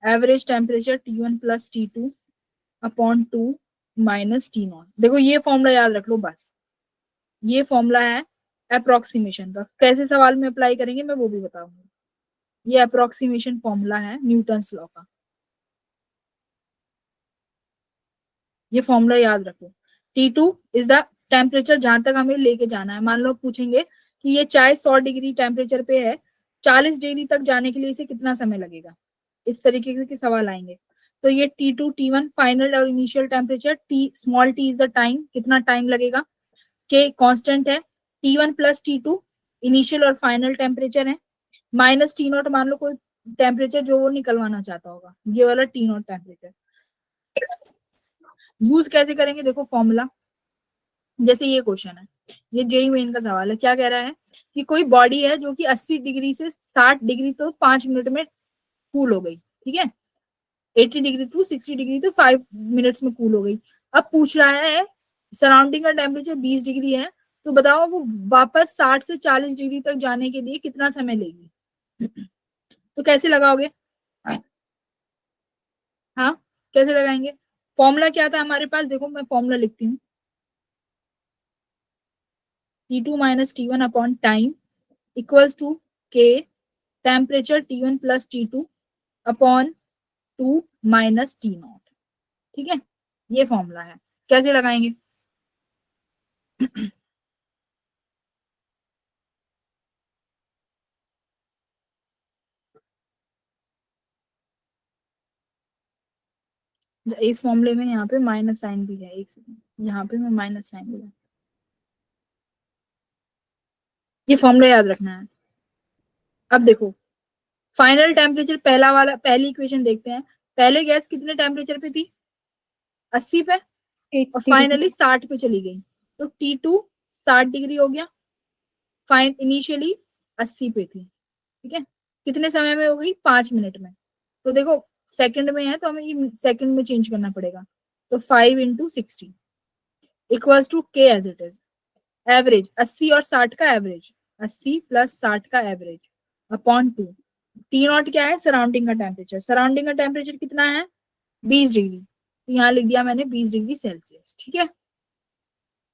average temperature T1 plus T2 upon 2 minus T not. देखो ये फॉर्मूला याद रख लो बस, ये फॉर्मूला है अप्रोक्सीमेशन का। कैसे सवाल में अप्लाई करेंगे मैं वो भी बताऊंगी। ये अप्रोक्सीमेशन फॉर्मूला है न्यूटन्स लॉ का, ये फॉर्मूला याद रखो। T2 इज द टेम्परेचर जहां तक हमें लेके जाना है। मान लो पूछेंगे कि ये चाय 100 डिग्री टेम्परेचर पे है, 40 डिग्री तक जाने के लिए इसे कितना समय लगेगा, इस तरीके के सवाल आएंगे। तो ये T2 T1 फाइनल और initial temperature, T small t is the time, कितना टाइम लगेगा, K कांस्टेंट है, T1 प्लस T2 इनिशियल और फाइनल टेम्परेचर है, माइनस T नॉट, मान लो कोई टेम्परेचर जो वो निकलवाना चाहता होगा, ये वाला T नॉट टेम्परेचर। यूज कैसे करेंगे, देखो फॉर्मूला, जैसे ये क्वेश्चन है, ये जेई मेन का सवाल है। क्या कह रहा है कि कोई बॉडी है जो कि 80 डिग्री से 60 डिग्री तो 5 मिनट में कूल हो गई। ठीक है, 80 डिग्री टू 60 डिग्री तो 5 मिनट्स में कूल हो गई। अब पूछ रहा है सराउंडिंग का टेम्परेचर 20 डिग्री है, तो बताओ वो वापस 60 से 40 डिग्री तक जाने के लिए कितना समय लेगी। तो कैसे लगाओगे, हाँ कैसे लगाएंगे, फॉर्मूला क्या था हमारे पास, देखो मैं फॉर्मूला लिखती हूँ, T2 minus T1 upon time equals to K temperature T1 plus T2 upon 2 minus T naught. ठीक है, ये फॉर्मूला है। कैसे लगाएंगे, इस फॉर्मूले में यहाँ पे माइनस साइन भी है, एक सेकंड, यहाँ पे मैं माइनस साइन भी है, ये फॉर्मूला याद रखना है। अब देखो फाइनल टेम्परेचर, पहला वाला पहली इक्वेशन देखते हैं। पहले गैस कितने टेम्परेचर पे थी, 80 पे, और फाइनली 60 पे चली गई। तो T2 60 डिग्री हो गया, फाइन इनिशियली 80 पे थी, ठीक है, कितने समय में हो गई, 5 मिनट में। तो देखो सेकंड में है तो हमें ये सेकंड में चेंज करना पड़ेगा, तो 5 × 60 equals to K as it is, average 80 और 60 का एवरेज, 80 + 60 का एवरेज अपॉन 2। T0 क्या है, सराउंडिंग का टेम्परेचर, सराउंडिंग का टेम्परेचर कितना है, 20 डिग्री, तो यहाँ लिख दिया मैंने 20 डिग्री सेल्सियस, ठीक है।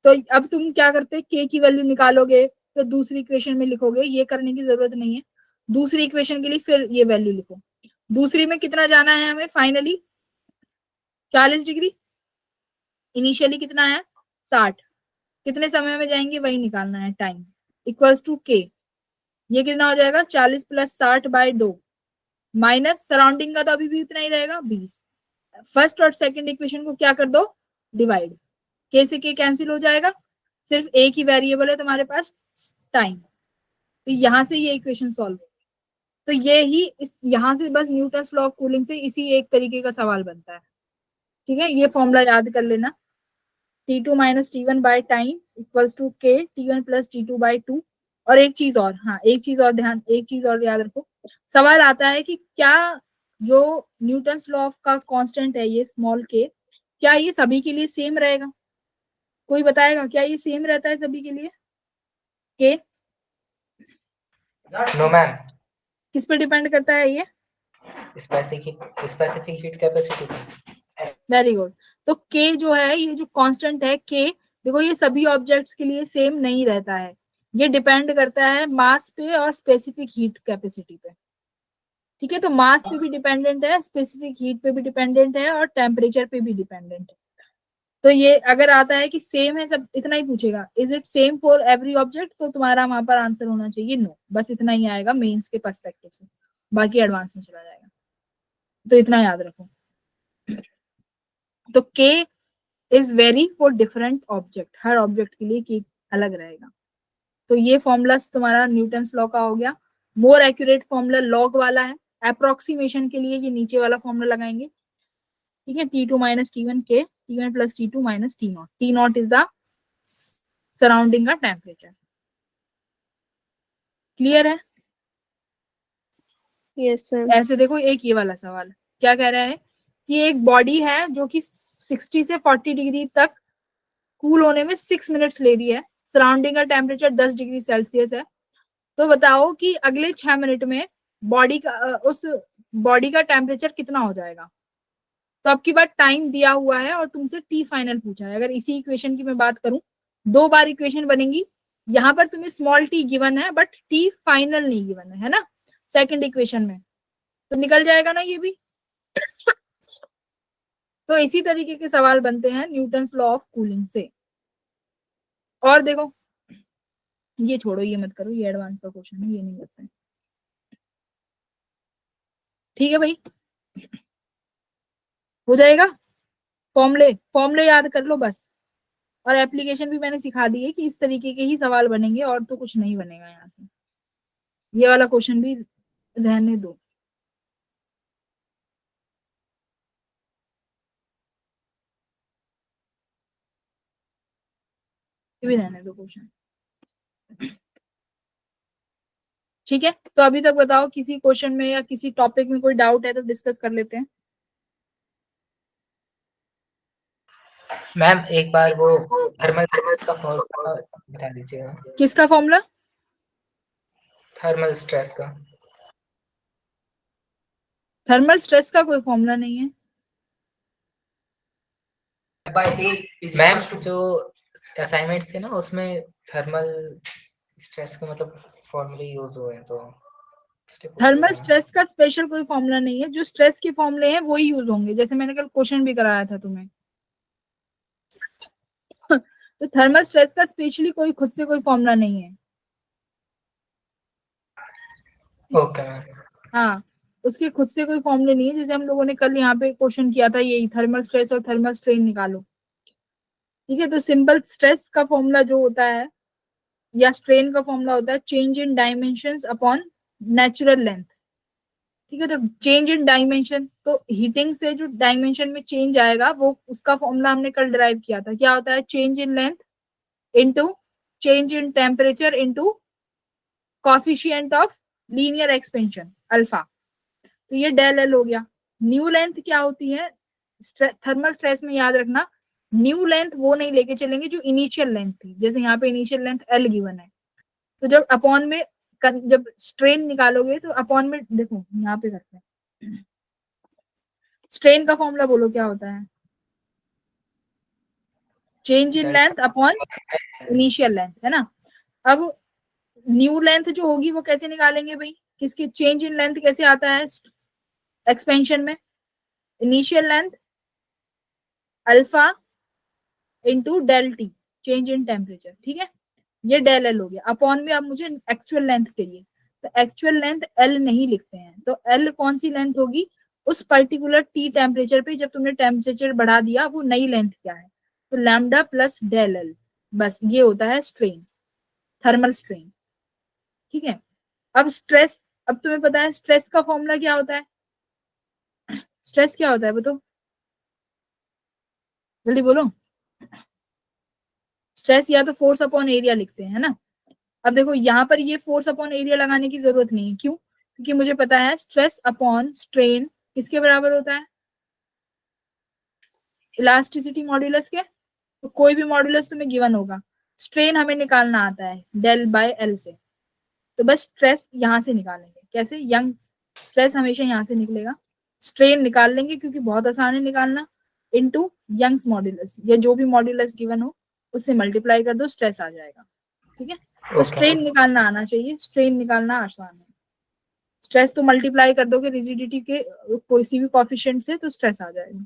तो अब तुम क्या करते, K की वैल्यू निकालोगे फिर दूसरी इक्वेशन में लिखोगे, ये करने की जरूरत नहीं है, दूसरी इक्वेशन के लिए फिर ये वैल्यू लिखो। दूसरी में कितना जाना है हमें, फाइनली 40 डिग्री, इनिशियली कितना है 60, कितने समय में जाएंगे वही निकालना है, टाइम इक्वल्स टू K, ये कितना हो जाएगा 40 + 60/2 माइनस सराउंडिंग का तो अभी भी उतना ही रहेगा 20। फर्स्ट और सेकंड इक्वेशन को क्या कर दो, डिवाइड, K से K कैंसिल हो जाएगा, सिर्फ एक ही वेरिएबल है तुम्हारे पास, टाइम, तो यहां से ये इक्वेशन सॉल्व। तो ये ही इस यहां से बस न्यूटन्स लॉ ऑफ कूलिंग से इसी एक तरीके का सवाल बनता है, ठीक है। ये फॉर्मूला याद कर लेना, T2 - T1 time equals to K T1 + T2/2। और एक चीज और, हाँ एक चीज और एक चीज और याद रखो, सवाल आता है कि क्या जो न्यूटन्स लॉ ऑफ का कांस्टेंट है ये स्मॉल k, क्या ये सभी के लिए सेम रहेगा, कोई बताएगा क्या ये सेम रहता है सभी के लिए k? नो मैम, किस पे डिपेंड करता है ये, specific heat capacity. Very good. तो k जो है, ये जो कांस्टेंट है k, देखो ये सभी ऑब्जेक्ट्स के लिए सेम नहीं रहता है, ये डिपेंड करता है मास पे और स्पेसिफिक हीट कैपेसिटी पे, ठीक है। तो मास पे भी डिपेंडेंट है, स्पेसिफिक हीट पे भी डिपेंडेंट है और टेम्परेचर पे भी डिपेंडेंट है। तो ये अगर आता है कि सेम है, सब इतना ही पूछेगा, is it same for every object, तो तुम्हारा वहां पर आंसर होना चाहिए नो, बस इतना ही आएगा मेंस के पर्सपेक्टिव से, बाकी एडवांस में चला जाएगा, तो इतना याद रखो। तो k is very for different object, her object के लिए k अलग रहेगा। तो ये फॉर्मूला तुम्हारा न्यूटन्स लॉ का हो गया। मोर एक्यूरेट फॉर्मूला लॉग वाला है, अप्रोक्सीमेशन के लिए ये नीचे वाला फॉर्मूला लगाएंगे, ठीक है। T2 - T1 K T1 + T2 - T0, T0 is the surrounding का टेम्परेचर, क्लियर है। Yes ma'am. ऐसे देखो एक ये वाला सवाल क्या कह रहा है कि एक बॉडी है जो कि 60 से 40 डिग्री तक कूल होने में 6 मिनट्स ले रही है, सराउंडिंग का टेम्परेचर 10 डिग्री सेल्सियस है, तो बताओ कि अगले 6 मिनट में बॉडी का उस बॉडी का टेम्परेचर कितना हो जाएगा। तो अब की बार टाइम दिया हुआ है और तुमसे टी फाइनल पूछा है। अगर इसी इक्वेशन की मैं बात करूं, 2 बार इक्वेशन बनेगी, यहाँ पर तुम्हें स्मॉल टी गिवन है बट टी फाइनल नहीं गिवन है ना सेकंड इक्वेशन में, तो निकल जाएगा ना ये भी। तो इसी तरीके के सवाल बनते हैं न्यूटन्स लॉ ऑफ कूलिंग से। और देखो ये छोड़ो, ये मत करो, ये एडवांस का क्वेश्चन है, ये नहीं करते, ठीक है भाई, हो जाएगा। फॉर्मूले याद कर लो बस, और एप्लीकेशन भी मैंने सिखा दी है कि इस तरीके के ही सवाल बनेंगे और तो कुछ नहीं बनेगा यहाँ से। ये वाला क्वेश्चन भी रहने दो, ये भी रहने दो क्वेश्चन, ठीक है। तो अभी तक बताओ किसी क्वेश्चन में या किसी टॉपिक में कोई डाउट है तो डिस्कस कर लेते हैं। मैम एक बार वो थर्मल स्ट्रेस का फॉर्मूला बता दीजिएगा। किसका फॉर्मूला, थर्मल स्ट्रेस का। थर्मल स्ट्रेस का कोई फॉर्मूला नहीं है मैम जो असाइनमेंट थे ना उसमें थर्मल स्ट्रेस का मतलब फॉर्मूले यूज हुए हैं, तो थर्मल स्ट्रेस का स्पेशल कोई फॉर्मूला नहीं है, जो स्ट्रेस के फॉर्मूले हैं वही यूज होंगे, जैसे मैंने कल क्वेश्चन भी कराया था तुम्हें। तो थर्मल स्ट्रेस का स्पेशली कोई खुद से कोई फॉर्मूला नहीं है। Okay ma'am. हाँ, उसके खुद से कोई फॉर्मूले नहीं है, जैसे हम लोगों ने कल यहाँ पे क्वेश्चन किया था, यही थर्मल स्ट्रेस और थर्मल स्ट्रेन निकालो, ठीक है। तो सिंपल स्ट्रेस का फॉर्मूला जो होता है या स्ट्रेन का फॉर्मूला होता है change in dimensions upon natural length, ठीक है। तो चेंज इन डायमेंशन, तो हीटिंग से जो डायमेंशन में चेंज आएगा वो उसका फॉर्मूला हमने कल डिराइव किया था, क्या होता है change in length into change in temperature into coefficient of linear expansion alpha. तो ये डेल एल हो गया। न्यू लेंथ क्या होती है थर्मल स्ट्रेस में, याद रखना न्यू लेंथ वो नहीं लेके चलेंगे जो इनिशियल लेंथ थी। जैसे यहाँ पे इनिशियल लेंथ एल गिवन है, तो जब अपॉन में जब स्ट्रेन निकालोगे तो अपॉन में देखो यहाँ पे करते हैं। स्ट्रेन का फॉर्मूला बोलो क्या होता है? Change in length upon initial length, है ना। अब न्यू लेंथ जो होगी वो कैसे निकालेंगे भाई? किसकी चेंज इन लेंथ कैसे आता है एक्सपेंशन में? Initial length alpha into del T change in temperature, ठीक है। ये डेल एल हो गया। अपॉन में अब मुझे एक्चुअल लेंथ चाहिए, तो एक्चुअल लेंथ एल नहीं लिखते हैं, तो एल कौन सी लेंथ होगी उस पर्टिकुलर टी टेम्परेचर पे जब तुमने टेम्परेचर बढ़ा दिया, वो नई लेंथ क्या है? तो लैम्डा प्लस डेल एल, बस ये होता है स्ट्रेन, थर्मल स्ट्रेन, ठीक है। अब स्ट्रेस, अब तुम्हें पता है स्ट्रेस का फॉर्मूला क्या होता है? स्ट्रेस क्या होता है बताओ, जल्दी बोलो। स्ट्रेस या तो फोर्स अपॉन एरिया लिखते हैं, है ना। अब देखो यहाँ पर ये फोर्स अपॉन एरिया लगाने की जरूरत नहीं है, क्यों? क्योंकि मुझे पता है स्ट्रेस अपॉन स्ट्रेन किसके बराबर होता है? इलास्टिसिटी मॉड्यूलस के। तो कोई भी मॉड्यूलस तुम्हें गिवन होगा, स्ट्रेन हमें निकालना आता है डेल बाय एल से, तो बस स्ट्रेस यहाँ से निकालेंगे। कैसे? यंग स्ट्रेस हमेशा यहाँ से निकलेगा, स्ट्रेन निकाल लेंगे क्योंकि बहुत आसान है निकालना, इनटू यंग्स मॉड्यूलस या जो भी मॉड्यूलस गिवन हो उससे मल्टीप्लाई कर दो, स्ट्रेस आ जाएगा, ठीक है। तो स्ट्रेन निकालना आना चाहिए, स्ट्रेन निकालना आसान है। स्ट्रेस तो मल्टीप्लाई कर दोगे रिजिडिटी के कोई भी कोएफिशिएंट से, तो स्ट्रेस आ जाएगा।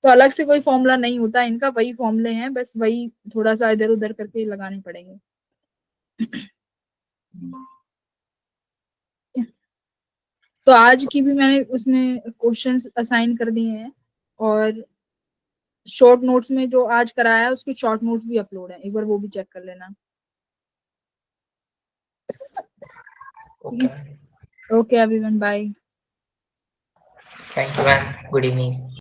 तो अलग से कोई फॉर्मूला नहीं होता इनका, वही फॉर्मूले हैं, बस वही थोड़ा सा इधर उधर करके लगाने पड़ेंगे। तो आज की भी मैंने उसमें क्वेश्चंस असाइन कर दिए हैं, और शॉर्ट नोट्स में जो आज कराया है उसके शॉर्ट नोट्स भी अपलोड है, एक बार वो भी चेक कर लेना। Okay okay everyone, bye. Thank you ma'am, good evening.